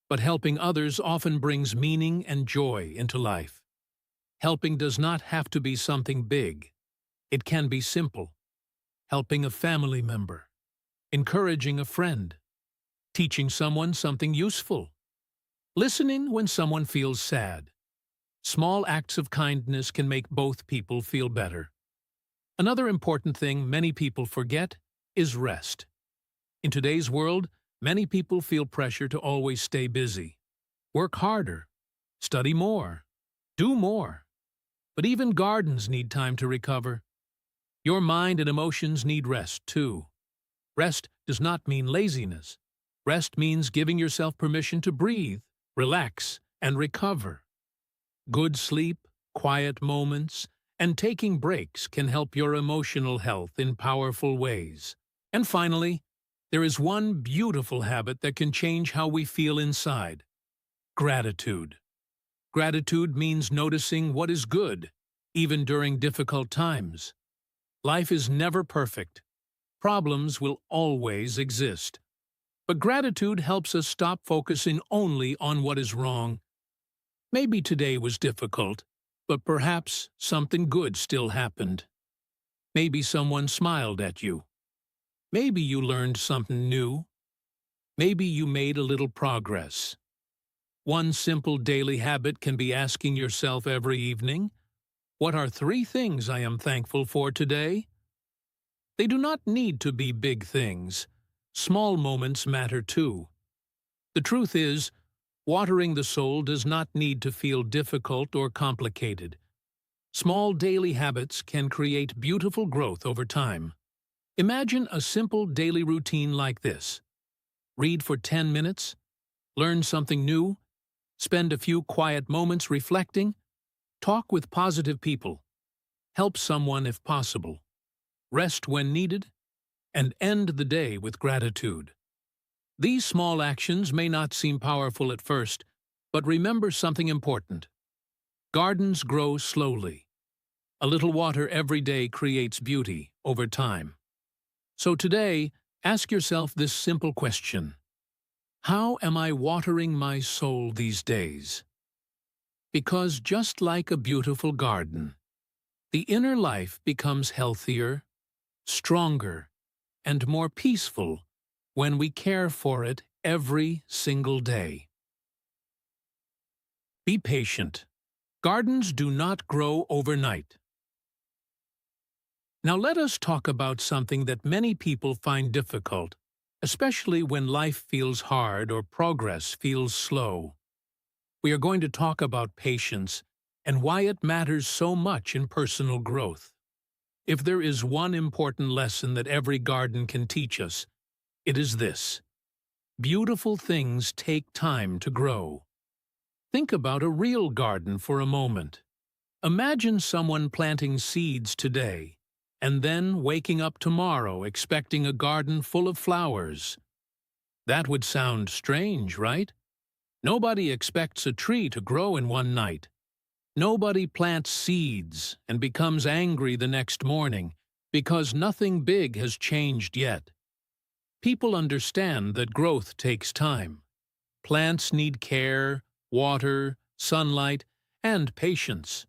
But helping others often brings meaning and joy into life. Helping does not have to be something big. It can be simple. Helping a family member, encouraging a friend, teaching someone something useful, listening when someone feels sad. Small acts of kindness can make both people feel better. Another important thing many people forget is rest. In today's world, many people feel pressure to always stay busy, work harder, study more, do more. But even gardens need time to recover. Your mind and emotions need rest, too. Rest does not mean laziness. Rest means giving yourself permission to breathe, relax, and recover. Good sleep, quiet moments, and taking breaks can help your emotional health in powerful ways. And finally, there is one beautiful habit that can change how we feel inside: gratitude. Gratitude means noticing what is good, even during difficult times. Life is never perfect. Problems will always exist. But gratitude helps us stop focusing only on what is wrong. Maybe today was difficult, but perhaps something good still happened. Maybe someone smiled at you. Maybe you learned something new. Maybe you made a little progress. One simple daily habit can be asking yourself every evening, "What are 3 things I am thankful for today?" They do not need to be big things. Small moments matter too. The truth is, watering the soul does not need to feel difficult or complicated. Small daily habits can create beautiful growth over time. Imagine a simple daily routine like this: read for 10 minutes, learn something new, spend a few quiet moments reflecting, talk with positive people, help someone if possible, rest when needed, and end the day with gratitude. These small actions may not seem powerful at first, but remember something important. Gardens grow slowly. A little water every day creates beauty over time. So today, ask yourself this simple question: how am I watering my soul these days? Because just like a beautiful garden, the inner life becomes healthier, stronger, and more peaceful when we care for it every single day. Be patient. Gardens do not grow overnight. Now let us talk about something that many people find difficult: especially when life feels hard or progress feels slow. We are going to talk about patience and why it matters so much in personal growth. If there is one important lesson that every garden can teach us, it is this: beautiful things take time to grow. Think about a real garden for a moment. Imagine someone planting seeds today, and then waking up tomorrow expecting a garden full of flowers. That would sound strange, right? Nobody expects a tree to grow in one night. Nobody plants seeds and becomes angry the next morning because nothing big has changed yet. People understand that growth takes time. Plants need care, water, sunlight, and patience.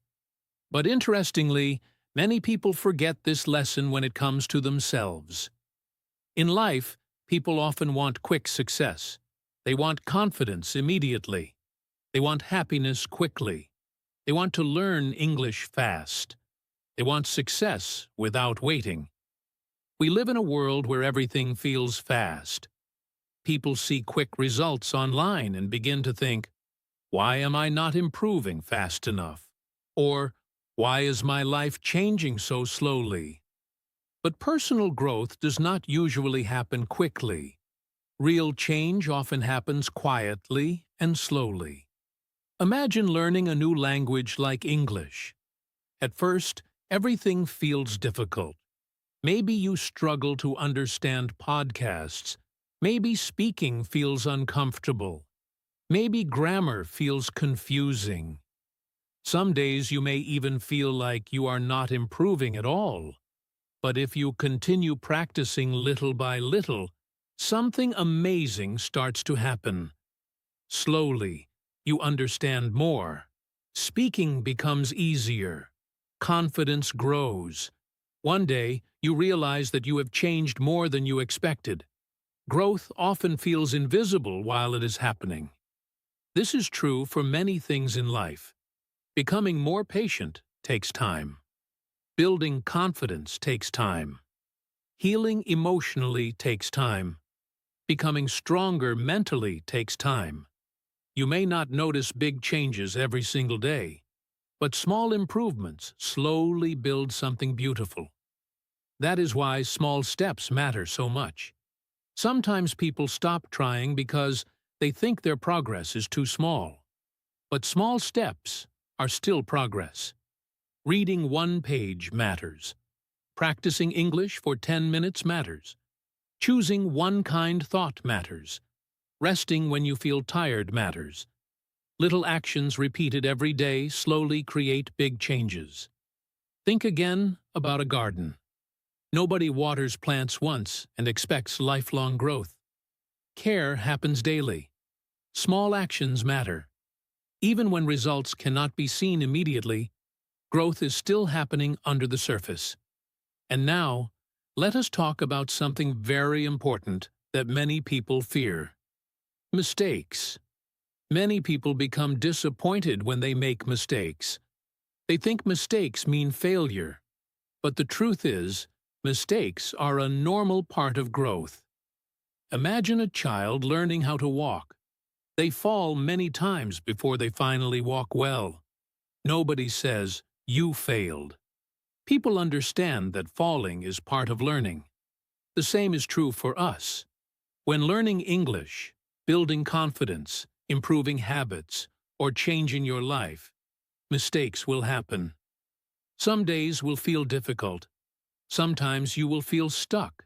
But interestingly, many people forget this lesson when it comes to themselves. In life, people often want quick success. They want confidence immediately. They want happiness quickly. They want to learn English fast. They want success without waiting. We live in a world where everything feels fast. People see quick results online and begin to think, "Why am I not improving fast enough?" Or, "Why is my life changing so slowly?" But personal growth does not usually happen quickly. Real change often happens quietly and slowly. Imagine learning a new language like English. At first, everything feels difficult. Maybe you struggle to understand podcasts. Maybe speaking feels uncomfortable. Maybe grammar feels confusing. Some days you may even feel like you are not improving at all. But if you continue practicing little by little, something amazing starts to happen. Slowly, you understand more. Speaking becomes easier. Confidence grows. One day, you realize that you have changed more than you expected. Growth often feels invisible while it is happening. This is true for many things in life. Becoming more patient takes time. Building confidence takes time. Healing emotionally takes time. Becoming stronger mentally takes time. You may not notice big changes every single day, but small improvements slowly build something beautiful. That is why small steps matter so much. Sometimes people stop trying because they think their progress is too small. But small steps are still progress. Reading one page matters. Practicing English for 10 minutes matters. Choosing one kind thought matters. Resting when you feel tired matters. Little actions repeated every day slowly create big changes. Think again about a garden. Nobody waters plants once and expects lifelong growth. Care happens daily. Small actions matter. Even when results cannot be seen immediately, growth is still happening under the surface. And now, let us talk about something very important that many people fear: mistakes. Many people become disappointed when they make mistakes. They think mistakes mean failure. But the truth is, mistakes are a normal part of growth. Imagine a child learning how to walk. They fall many times before they finally walk well. Nobody says, "You failed." People understand that falling is part of learning. The same is true for us. When learning English, building confidence, improving habits, or changing your life, mistakes will happen. Some days will feel difficult. Sometimes you will feel stuck.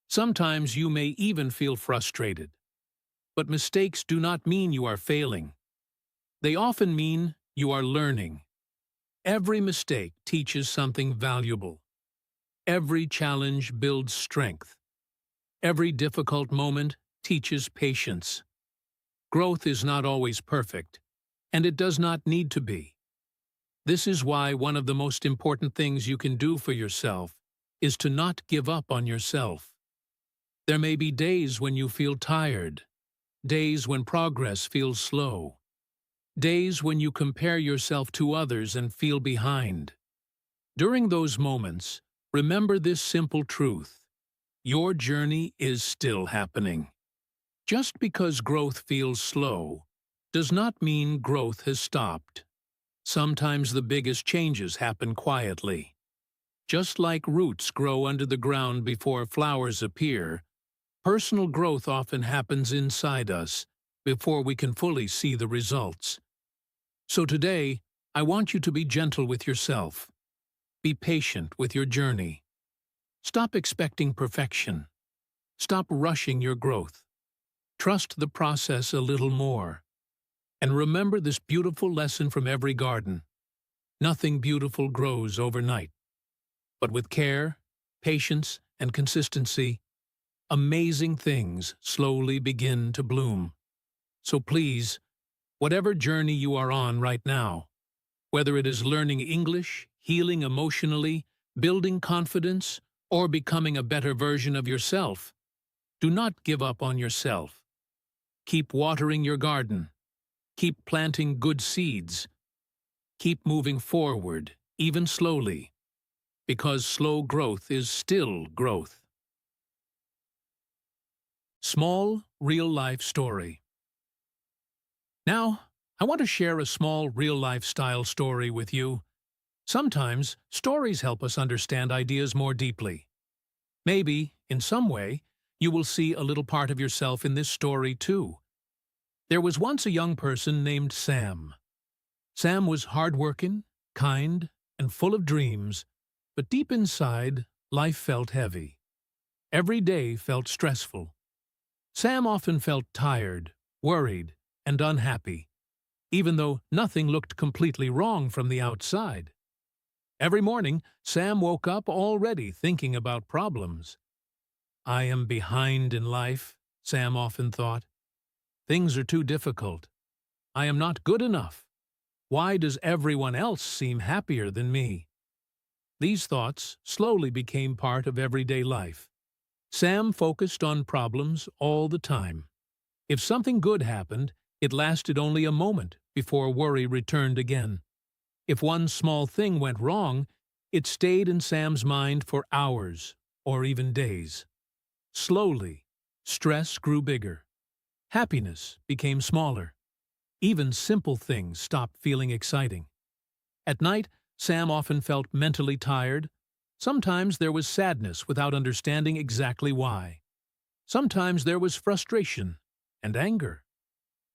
Sometimes you may even feel frustrated. But mistakes do not mean you are failing. They often mean you are learning. Every mistake teaches something valuable. Every challenge builds strength. Every difficult moment teaches patience. Growth is not always perfect, and it does not need to be. This is why one of the most important things you can do for yourself is to not give up on yourself. There may be days when you feel tired, days when progress feels slow, days when you compare yourself to others and feel behind. During those moments, remember this simple truth: your journey is still happening. Just because growth feels slow does not mean growth has stopped. Sometimes the biggest changes happen quietly. Just like roots grow under the ground before flowers appear, personal growth often happens inside us before we can fully see the results. So today, I want you to be gentle with yourself. Be patient with your journey. Stop expecting perfection. Stop rushing your growth. Trust the process a little more. And remember this beautiful lesson from every garden. Nothing beautiful grows overnight. But with care, patience, and consistency, amazing things slowly begin to bloom. So please, whatever journey you are on right now, whether it is learning English, healing emotionally, building confidence, or becoming a better version of yourself, do not give up on yourself. Keep watering your garden. Keep planting good seeds. Keep moving forward, even slowly, because slow growth is still growth. Small, real-life story. Now, I want to share a small real-life style story with you. Sometimes, stories help us understand ideas more deeply. Maybe, in some way, you will see a little part of yourself in this story too. There was once a young person named Sam. Sam was hardworking, kind, and full of dreams, but deep inside, life felt heavy. Every day felt stressful. Sam often felt tired, worried, and unhappy, even though nothing looked completely wrong from the outside. Every morning, Sam woke up already thinking about problems. I am behind in life, Sam often thought. Things are too difficult. I am not good enough. Why does everyone else seem happier than me? These thoughts slowly became part of everyday life. Sam focused on problems all the time. If something good happened, it lasted only a moment before worry returned again. If one small thing went wrong, it stayed in Sam's mind for hours or even days. Slowly, stress grew bigger. Happiness became smaller. Even simple things stopped feeling exciting. At night, Sam often felt mentally tired. Sometimes there was sadness without understanding exactly why. Sometimes there was frustration and anger.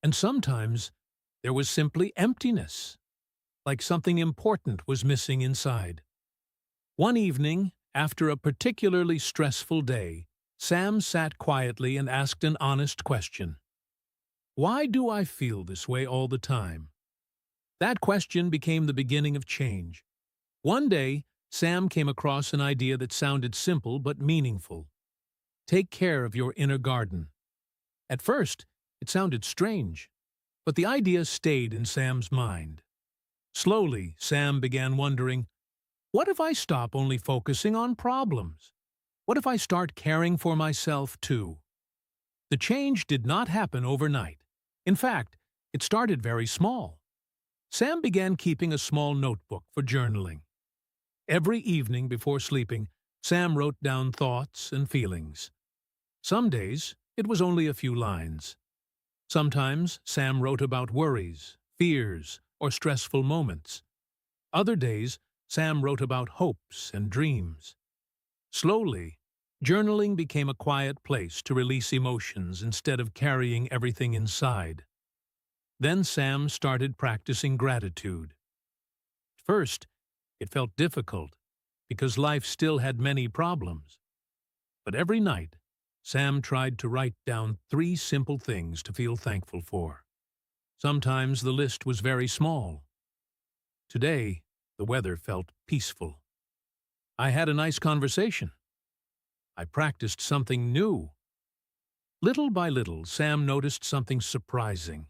And sometimes there was simply emptiness, like something important was missing inside. One evening, after a particularly stressful day, Sam sat quietly and asked an honest question. Why do I feel this way all the time? That question became the beginning of change. One day, Sam came across an idea that sounded simple but meaningful. Take care of your inner garden. At first, it sounded strange, but the idea stayed in Sam's mind. Slowly, Sam began wondering, what if I stop only focusing on problems? What if I start caring for myself too? The change did not happen overnight. In fact, it started very small. Sam began keeping a small notebook for journaling. Every evening before sleeping, Sam wrote down thoughts and feelings. Some days, it was only a few lines. Sometimes, Sam wrote about worries, fears, or stressful moments. Other days, Sam wrote about hopes and dreams. Slowly, journaling became a quiet place to release emotions instead of carrying everything inside. Then Sam started practicing gratitude. First, it felt difficult because life still had many problems. But every night, Sam tried to write down 3 simple things to feel thankful for. Sometimes the list was very small. Today, the weather felt peaceful. I had a nice conversation. I practiced something new. Little by little, Sam noticed something surprising.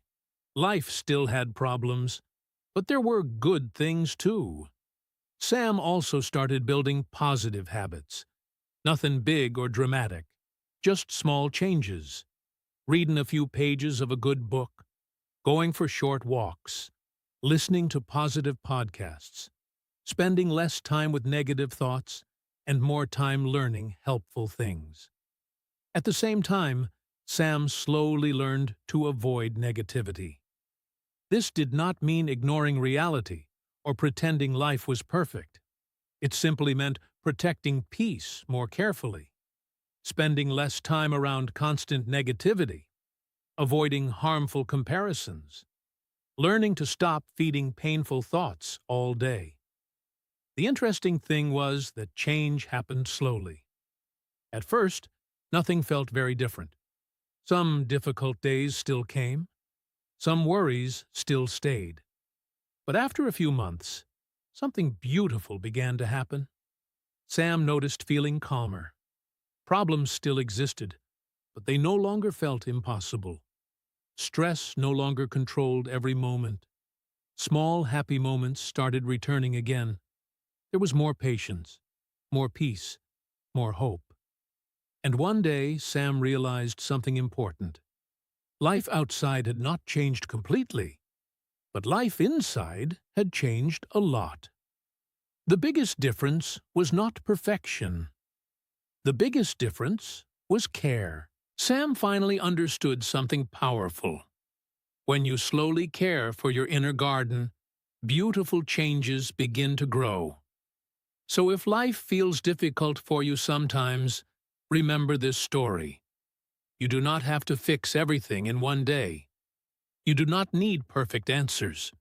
Life still had problems, but there were good things too. Sam also started building positive habits. Nothing big or dramatic, just small changes. Reading a few pages of a good book, going for short walks, listening to positive podcasts, spending less time with negative thoughts, and more time learning helpful things. At the same time, Sam slowly learned to avoid negativity. This did not mean ignoring reality or pretending life was perfect. It simply meant protecting peace more carefully, spending less time around constant negativity, avoiding harmful comparisons, learning to stop feeding painful thoughts all day. The interesting thing was that change happened slowly. At first, nothing felt very different. Some difficult days still came. Some worries still stayed. But after a few months, something beautiful began to happen. Sam noticed feeling calmer. Problems still existed, but they no longer felt impossible. Stress no longer controlled every moment. Small, happy moments started returning again. There was more patience, more peace, more hope. And one day, Sam realized something important. Life outside had not changed completely, but life inside had changed a lot. The biggest difference was not perfection. The biggest difference was care. Sam finally understood something powerful. When you slowly care for your inner garden, beautiful changes begin to grow. So if life feels difficult for you sometimes, remember this story. You do not have to fix everything in one day. You do not need perfect answers.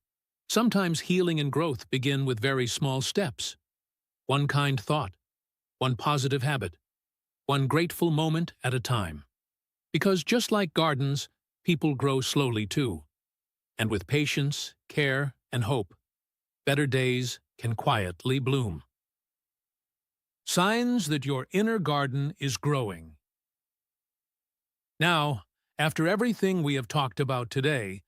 Sometimes healing and growth begin with very small steps. One kind thought, one positive habit, one grateful moment at a time. Because just like gardens, people grow slowly too. And with patience, care, and hope, better days can quietly bloom. Signs that your inner garden is growing. Now, after everything we have talked about today,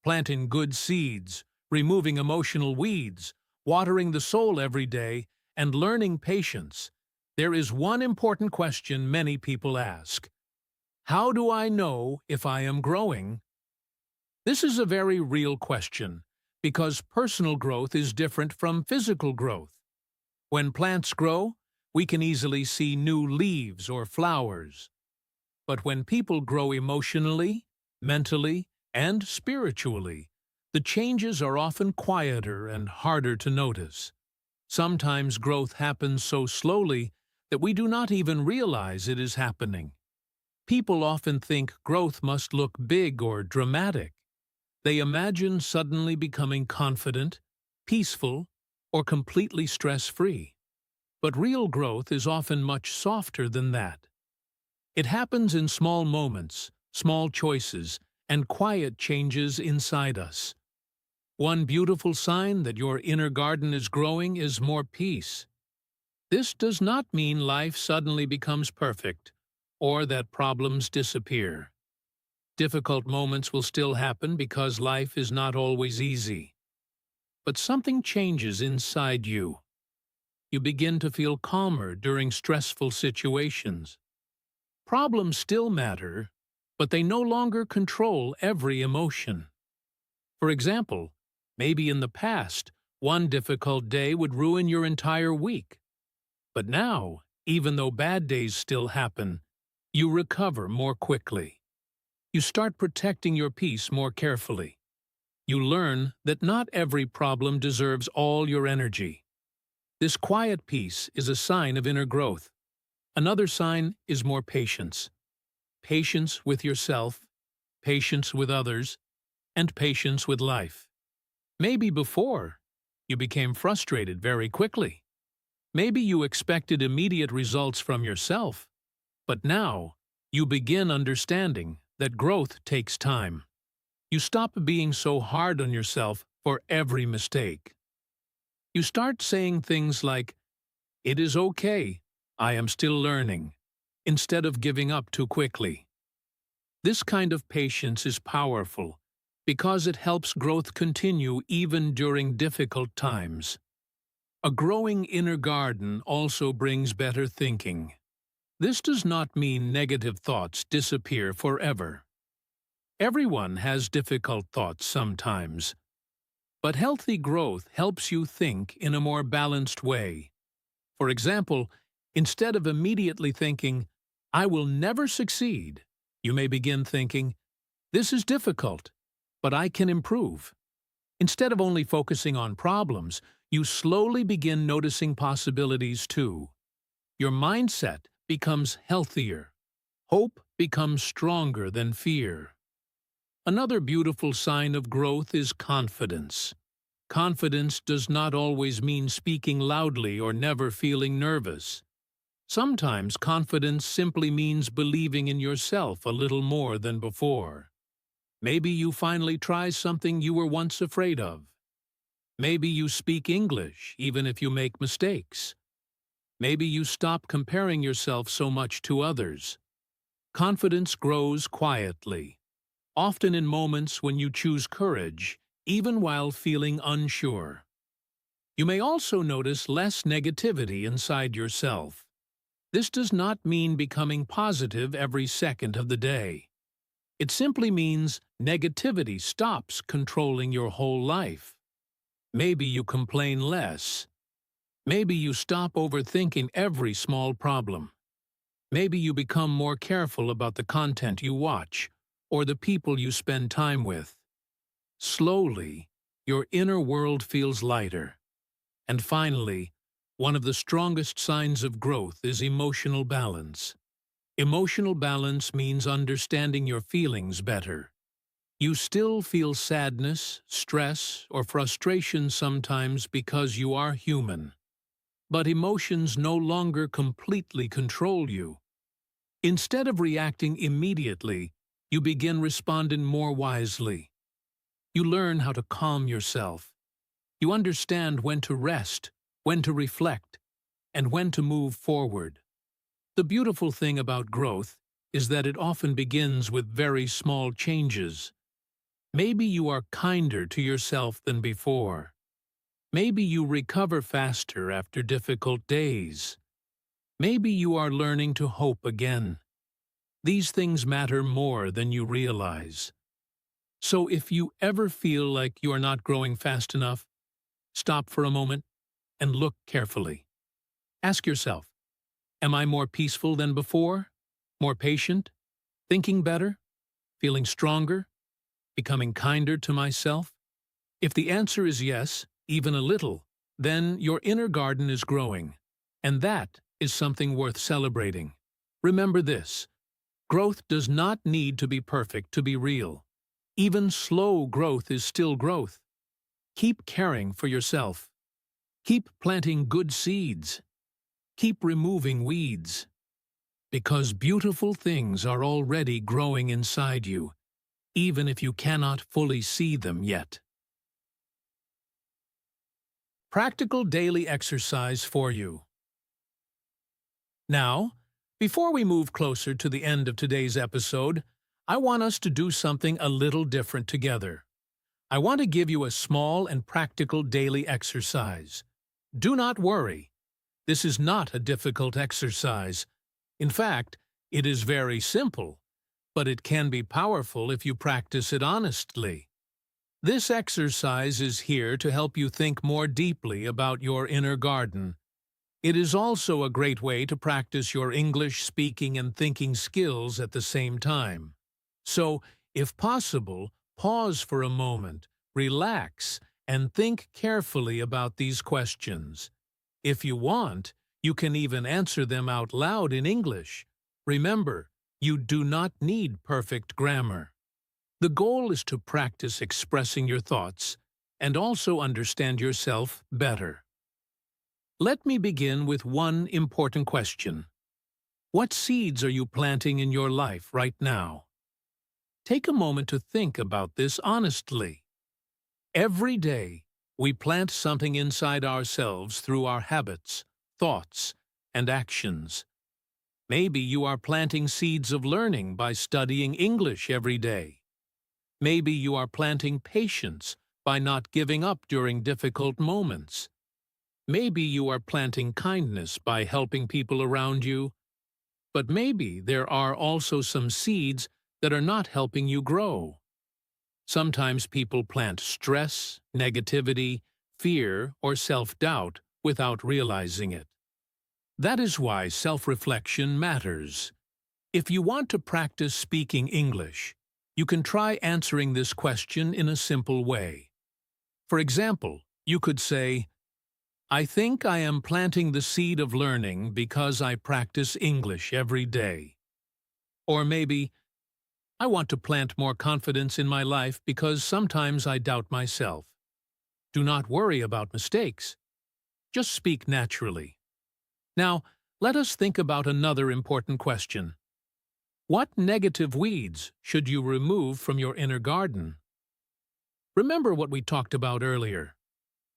planting good seeds, removing emotional weeds, watering the soul every day, and learning patience, there is one important question many people ask. How do I know if I am growing? This is a very real question, because personal growth is different from physical growth. When plants grow, we can easily see new leaves or flowers. But when people grow emotionally, mentally, and spiritually, the changes are often quieter and harder to notice. Sometimes growth happens so slowly that we do not even realize it is happening. People often think growth must look big or dramatic. They imagine suddenly becoming confident, peaceful, or completely stress-free. But real growth is often much softer than that. It happens in small moments, small choices, and quiet changes inside us. One beautiful sign that your inner garden is growing is more peace. This does not mean life suddenly becomes perfect, or that problems disappear. Difficult moments will still happen because life is not always easy. But something changes inside you. You begin to feel calmer during stressful situations. Problems still matter, but they no longer control every emotion. For example, maybe in the past, one difficult day would ruin your entire week. But now, even though bad days still happen, you recover more quickly. You start protecting your peace more carefully. You learn that not every problem deserves all your energy. This quiet peace is a sign of inner growth. Another sign is more patience. Patience with yourself, patience with others, and patience with life. Maybe before, you became frustrated very quickly. Maybe you expected immediate results from yourself. But now, you begin understanding that growth takes time. You stop being so hard on yourself for every mistake. You start saying things like, "It is okay, I am still learning," instead of giving up too quickly. This kind of patience is powerful because it helps growth continue even during difficult times. A growing inner garden also brings better thinking. This does not mean negative thoughts disappear forever. Everyone has difficult thoughts sometimes. But healthy growth helps you think in a more balanced way. For example, Instead of immediately thinking, "I will never succeed," you may begin thinking, "This is difficult, but I can improve." Instead of only focusing on problems, you slowly begin noticing possibilities too. Your mindset becomes healthier. Hope becomes stronger than fear. Another beautiful sign of growth is confidence. Confidence does not always mean speaking loudly or never feeling nervous. Sometimes confidence simply means believing in yourself a little more than before. Maybe you finally try something you were once afraid of. Maybe you speak English even if you make mistakes. Maybe you stop comparing yourself so much to others. Confidence grows quietly, often in moments when you choose courage, even while feeling unsure. You may also notice less negativity inside yourself. This does not mean becoming positive every second of the day. It simply means negativity stops controlling your whole life. Maybe you complain less. Maybe you stop overthinking every small problem. Maybe you become more careful about the content you watch or the people you spend time with. Slowly, your inner world feels lighter. And finally, one of the strongest signs of growth is emotional balance. Emotional balance means understanding your feelings better. You still feel sadness, stress, or frustration sometimes because you are human. But emotions no longer completely control you. Instead of reacting immediately, you begin responding more wisely. You learn how to calm yourself. You understand when to rest, when to reflect, and when to move forward. The beautiful thing about growth is that it often begins with very small changes. Maybe you are kinder to yourself than before. Maybe you recover faster after difficult days. Maybe you are learning to hope again. These things matter more than you realize. So if you ever feel like you are not growing fast enough, stop for a moment and look carefully. Ask yourself, am I more peaceful than before? More patient? Thinking better? Feeling stronger? Becoming kinder to myself? If the answer is yes, even a little, then your inner garden is growing. And that is something worth celebrating. Remember this: growth does not need to be perfect to be real. Even slow growth is still growth. Keep caring for yourself. Keep planting good seeds. Keep removing weeds. Because beautiful things are already growing inside you, even if you cannot fully see them yet. Practical daily exercise for you. Now, before we move closer to the end of today's episode, I want us to do something a little different together. I want to give you a small and practical daily exercise. Do not worry. This is not a difficult exercise. In fact, it is very simple, but it can be powerful if you practice it honestly. This exercise is here to help you think more deeply about your inner garden. It is also a great way to practice your English speaking and thinking skills at the same time. So, if possible, pause for a moment, relax, and think carefully about these questions. If you want, you can even answer them out loud in English. Remember, you do not need perfect grammar. The goal is to practice expressing your thoughts and also understand yourself better. Let me begin with one important question. What seeds are you planting in your life right now? Take a moment to think about this honestly. Every day, we plant something inside ourselves through our habits, thoughts, and actions. Maybe you are planting seeds of learning by studying English every day. Maybe you are planting patience by not giving up during difficult moments. Maybe you are planting kindness by helping people around you. But maybe there are also some seeds that are not helping you grow. Sometimes people plant stress, negativity, fear, or self-doubt without realizing it. That is why self-reflection matters. If you want to practice speaking English, you can try answering this question in a simple way. For example, you could say, I think I am planting the seed of learning because I practice English every day. Or maybe, I want to plant more confidence in my life because sometimes I doubt myself. Do not worry about mistakes. Just speak naturally. Now, let us think about another important question. What negative weeds should you remove from your inner garden? Remember what we talked about earlier.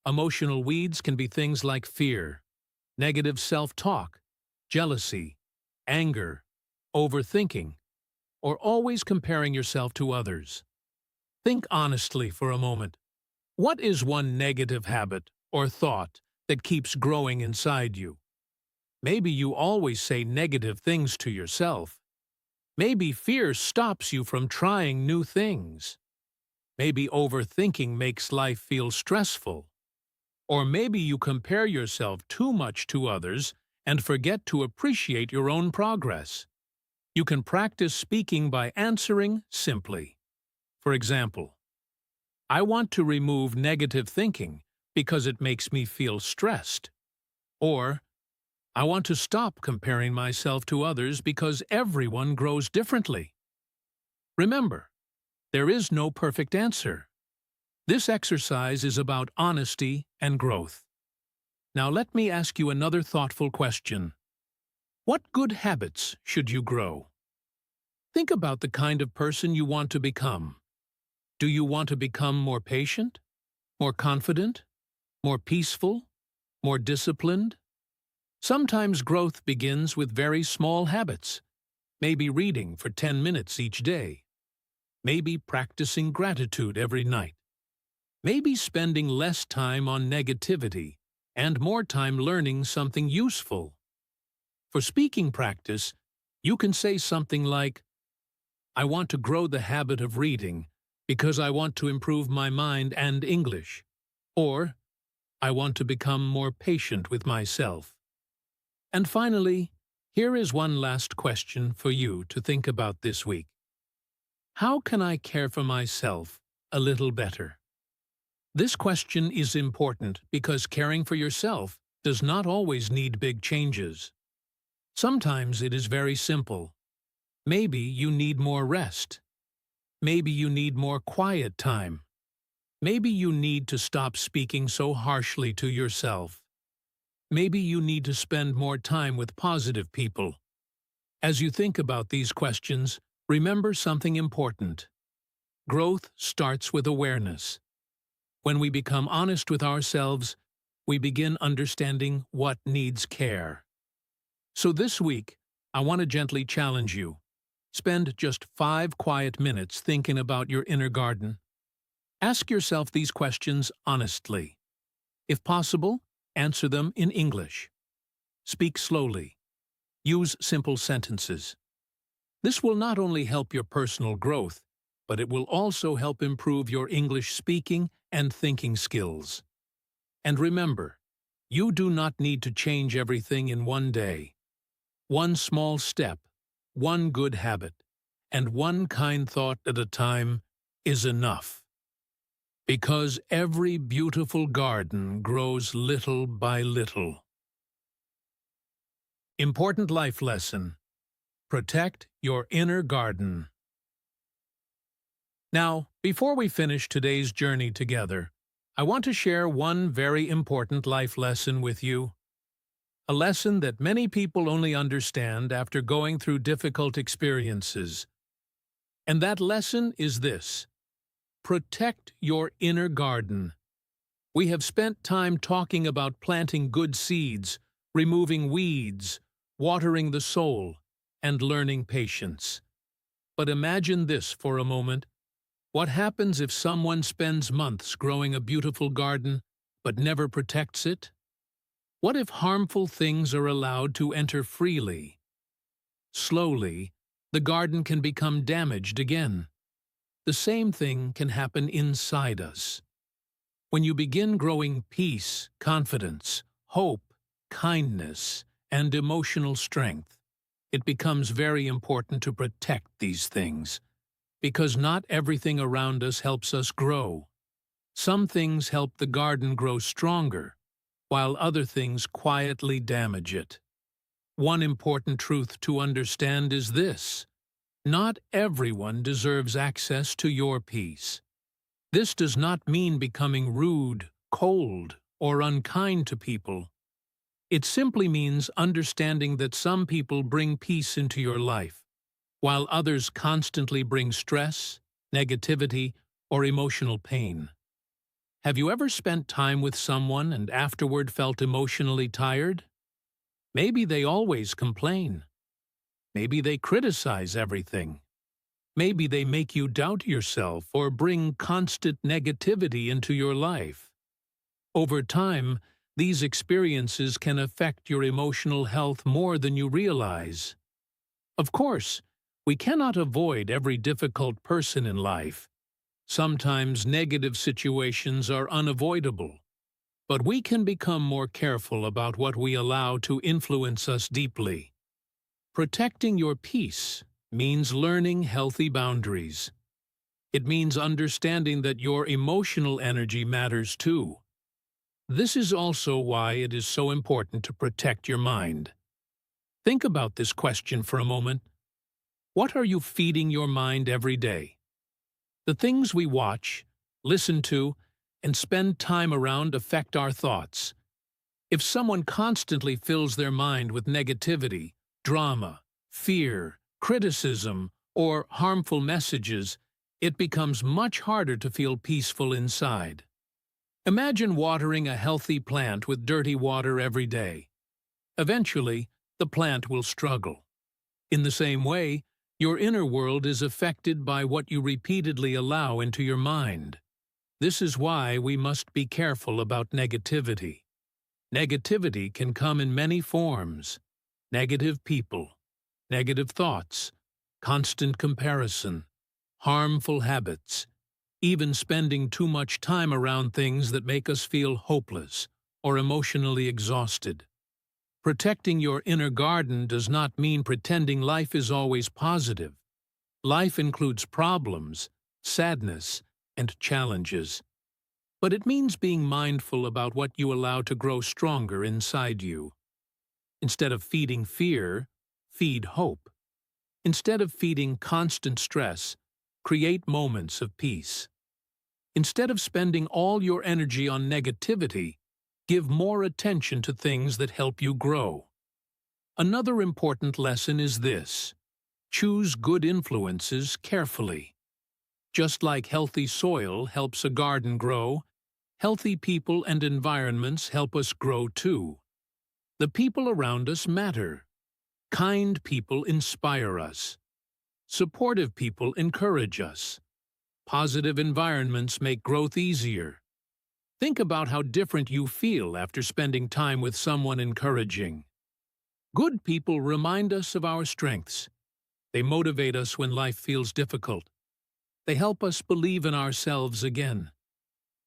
Emotional weeds can be things like fear, negative self-talk, jealousy, anger, overthinking, or always comparing yourself to others. Think honestly for a moment. What is one negative habit or thought that keeps growing inside you? Maybe you always say negative things to yourself. Maybe fear stops you from trying new things. Maybe overthinking makes life feel stressful. Or maybe you compare yourself too much to others and forget to appreciate your own progress. You can practice speaking by answering simply. For example, I want to remove negative thinking because it makes me feel stressed. Or, I want to stop comparing myself to others because everyone grows differently. Remember, there is no perfect answer. This exercise is about honesty and growth. Now let me ask you another thoughtful question. What good habits should you grow? Think about the kind of person you want to become. Do you want to become more patient, more confident, more peaceful, more disciplined? Sometimes growth begins with very small habits. Maybe reading for 10 minutes each day. Maybe practicing gratitude every night. Maybe spending less time on negativity and more time learning something useful. For speaking practice, you can say something like, I want to grow the habit of reading because I want to improve my mind and English. Or, I want to become more patient with myself. And finally, here is one last question for you to think about this week. How can I care for myself a little better? This question is important because caring for yourself does not always need big changes. Sometimes it is very simple. Maybe you need more rest. Maybe you need more quiet time. Maybe you need to stop speaking so harshly to yourself. Maybe you need to spend more time with positive people. As you think about these questions, remember something important. Growth starts with awareness. When we become honest with ourselves, we begin understanding what needs care. So this week, I want to gently challenge you. Spend just 5 quiet minutes thinking about your inner garden. Ask yourself these questions honestly. If possible, answer them in English. Speak slowly. Use simple sentences. This will not only help your personal growth, but it will also help improve your English speaking and thinking skills. And remember, you do not need to change everything in one day. One small step, one good habit, and one kind thought at a time is enough. Because every beautiful garden grows little by little. Important life lesson. Protect your inner garden. Now, before we finish today's journey together, I want to share one very important life lesson with you. A lesson that many people only understand after going through difficult experiences. And that lesson is this: protect your inner garden. We have spent time talking about planting good seeds, removing weeds, watering the soul, and learning patience. But imagine this for a moment. What happens if someone spends months growing a beautiful garden but never protects it? What if harmful things are allowed to enter freely? Slowly, the garden can become damaged again. The same thing can happen inside us. When you begin growing peace, confidence, hope, kindness, and emotional strength, it becomes very important to protect these things, because not everything around us helps us grow. Some things help the garden grow stronger, while other things quietly damage it. One important truth to understand is this: not everyone deserves access to your peace. This does not mean becoming rude, cold, or unkind to people. It simply means understanding that some people bring peace into your life, while others constantly bring stress, negativity, or emotional pain. Have you ever spent time with someone and afterward felt emotionally tired? Maybe they always complain. Maybe they criticize everything. Maybe they make you doubt yourself or bring constant negativity into your life. Over time, these experiences can affect your emotional health more than you realize. Of course, we cannot avoid every difficult person in life. Sometimes negative situations are unavoidable, but we can become more careful about what we allow to influence us deeply. Protecting your peace means learning healthy boundaries. It means understanding that your emotional energy matters too. This is also why it is so important to protect your mind. Think about this question for a moment. What are you feeding your mind every day? The things we watch, listen to, and spend time around affect our thoughts. If someone constantly fills their mind with negativity, drama, fear, criticism, or harmful messages, it becomes much harder to feel peaceful inside. Imagine watering a healthy plant with dirty water every day. Eventually, the plant will struggle. In the same way, your inner world is affected by what you repeatedly allow into your mind. This is why we must be careful about negativity. Negativity can come in many forms: negative people, negative thoughts, constant comparison, harmful habits, even spending too much time around things that make us feel hopeless or emotionally exhausted. Protecting your inner garden does not mean pretending life is always positive. Life includes problems, sadness, and challenges. But it means being mindful about what you allow to grow stronger inside you. Instead of feeding fear, feed hope. Instead of feeding constant stress, create moments of peace. Instead of spending all your energy on negativity, give more attention to things that help you grow. Another important lesson is this: choose good influences carefully. Just like healthy soil helps a garden grow, healthy people and environments help us grow too. The people around us matter. Kind people inspire us. Supportive people encourage us. Positive environments make growth easier. Think about how different you feel after spending time with someone encouraging. Good people remind us of our strengths. They motivate us when life feels difficult. They help us believe in ourselves again.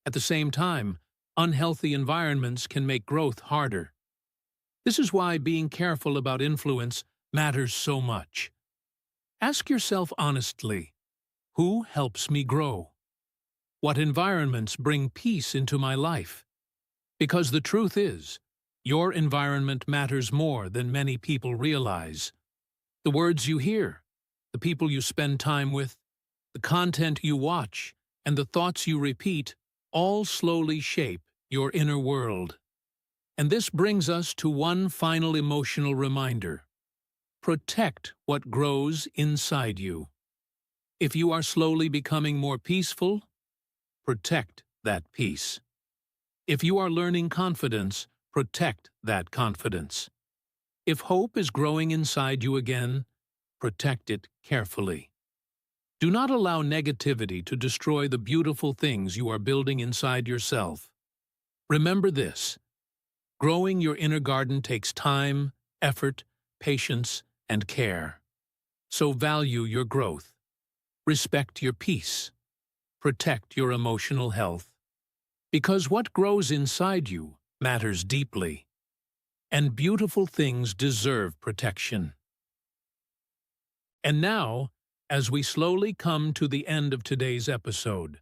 At the same time, unhealthy environments can make growth harder. This is why being careful about influence matters so much. Ask yourself honestly, who helps me grow? What environments bring peace into my life? Because the truth is, your environment matters more than many people realize. The words you hear, the people you spend time with, the content you watch, and the thoughts you repeat all slowly shape your inner world. And this brings us to one final emotional reminder: protect what grows inside you. If you are slowly becoming more peaceful, protect that peace. If you are learning confidence, protect that confidence. If hope is growing inside you again, protect it carefully. Do not allow negativity to destroy the beautiful things you are building inside yourself. Remember this: growing your inner garden takes time, effort, patience, and care. So value your growth. Respect your peace. Protect your emotional health. Because what grows inside you matters deeply. and beautiful things deserve protection. And now, as we slowly come to the end of today's episode,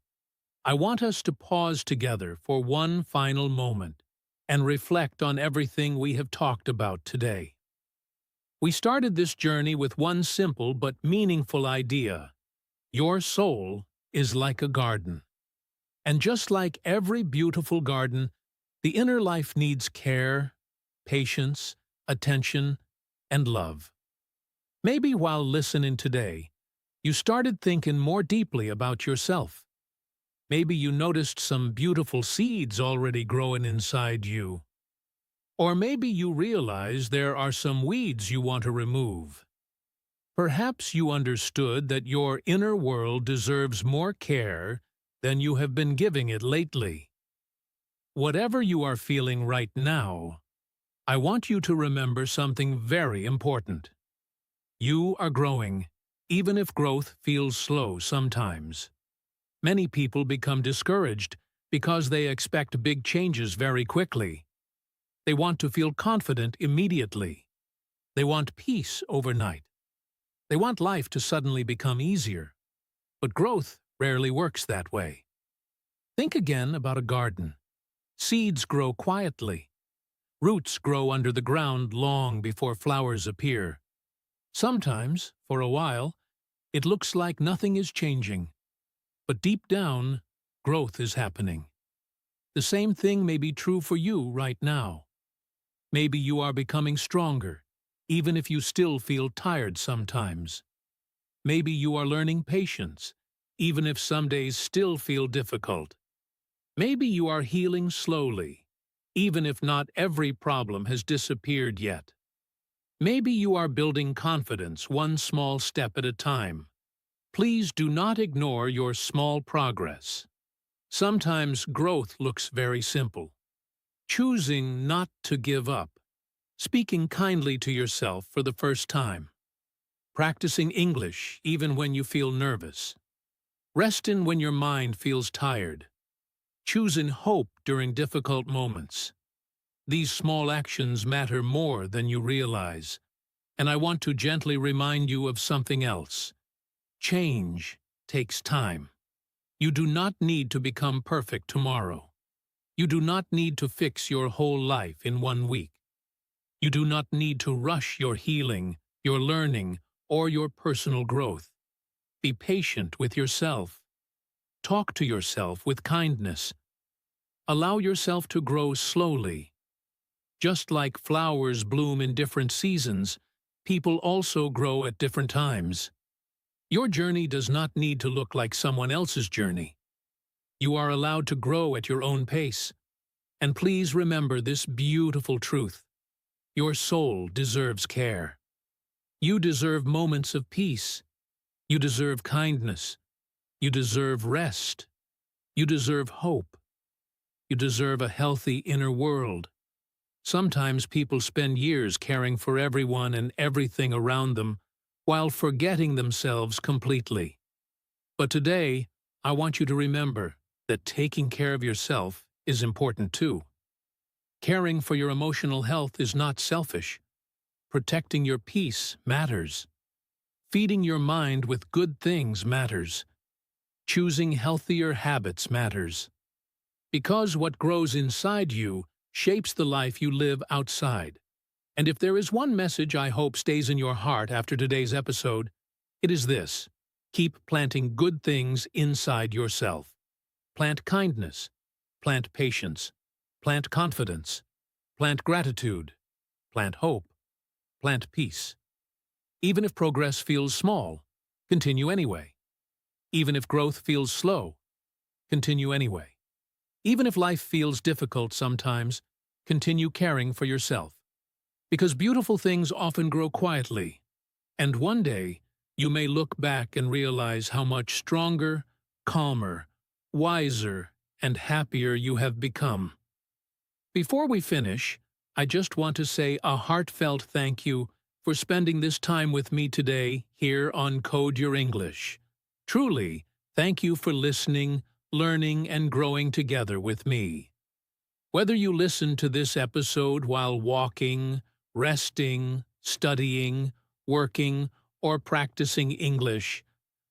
I want us to pause together for one final moment and reflect on everything we have talked about today. We started this journey with one simple but meaningful idea. Your soul is like a garden. And just like every beautiful garden, the inner life needs care, patience, attention, and love. Maybe while listening today, you started thinking more deeply about yourself. Maybe you noticed some beautiful seeds already growing inside you. Or maybe you realize there are some weeds you want to remove. Perhaps you understood that your inner world deserves more care than you have been giving it lately. Whatever you are feeling right now, I want you to remember something very important. You are growing, even if growth feels slow sometimes. Many people become discouraged because they expect big changes very quickly. They want to feel confident immediately. They want peace overnight. They want life to suddenly become easier. But growth rarely works that way. Think again about a garden. Seeds grow quietly. Roots grow under the ground long before flowers appear. Sometimes, for a while, it looks like nothing is changing. But deep down, growth is happening. The same thing may be true for you right now. Maybe you are becoming stronger, even if you still feel tired sometimes. Maybe you are learning patience, even if some days still feel difficult. Maybe you are healing slowly, even if not every problem has disappeared yet. Maybe you are building confidence one small step at a time. Please do not ignore your small progress. Sometimes growth looks very simple. Choosing not to give up. Speaking kindly to yourself for the first time. Practicing English even when you feel nervous. Resting when your mind feels tired. Choosing hope during difficult moments. These small actions matter more than you realize. And I want to gently remind you of something else. Change takes time. You do not need to become perfect tomorrow. You do not need to fix your whole life in 1 week. You do not need to rush your healing, your learning, or your personal growth. Be patient with yourself. Talk to yourself with kindness. Allow yourself to grow slowly. Just like flowers bloom in different seasons, people also grow at different times. Your journey does not need to look like someone else's journey. You are allowed to grow at your own pace. And please remember this beautiful truth. Your soul deserves care. You deserve moments of peace. You deserve kindness. You deserve rest. You deserve hope. You deserve a healthy inner world. Sometimes people spend years caring for everyone and everything around them while forgetting themselves completely. But today, I want you to remember that taking care of yourself is important too. Caring for your emotional health is not selfish. Protecting your peace matters. Feeding your mind with good things matters. Choosing healthier habits matters. Because what grows inside you shapes the life you live outside. And if there is one message I hope stays in your heart after today's episode, it is this. Keep planting good things inside yourself. Plant kindness. Plant patience. Plant confidence. Plant gratitude. Plant hope. Plant peace. Even if progress feels small, continue anyway. Even if growth feels slow, continue anyway. Even if life feels difficult sometimes, continue caring for yourself. Because beautiful things often grow quietly, and one day you may look back and realize how much stronger, calmer, wiser, and happier you have become. Before we finish, I just want to say a heartfelt thank you for spending this time with me today here on Code Your English. Truly, thank you for listening, learning, and growing together with me. Whether you listen to this episode while walking, resting, studying, working, or practicing English,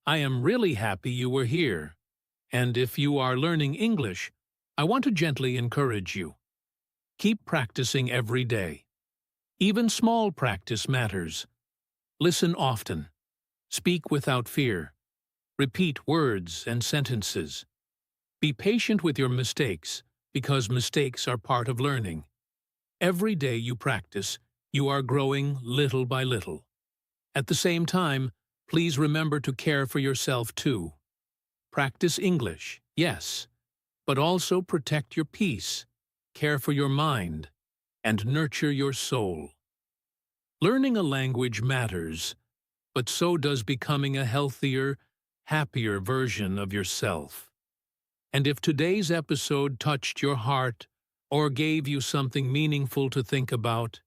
I am really happy you were here. And if you are learning English, I want to gently encourage you. Keep practicing every day. Even small practice matters. Listen often. Speak without fear. Repeat words and sentences. Be patient with your mistakes, because mistakes are part of learning. Every day you practice, you are growing little by little. At the same time, please remember to care for yourself too. Practice English, yes, but also protect your peace, care for your mind, and nurture your soul. Learning a language matters, but so does becoming a healthier, happier version of yourself. And if today's episode touched your heart or gave you something meaningful to think about,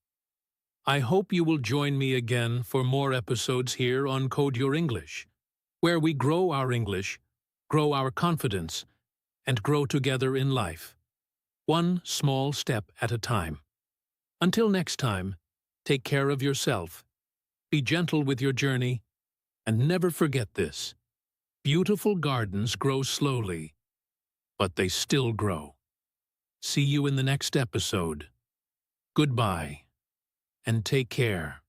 I hope you will join me again for more episodes here on Code Your English, where we grow our English, grow our confidence, and grow together in life, one small step at a time. Until next time, take care of yourself, be gentle with your journey, and never forget this: beautiful gardens grow slowly, but they still grow. See you in the next episode. Goodbye, and take care.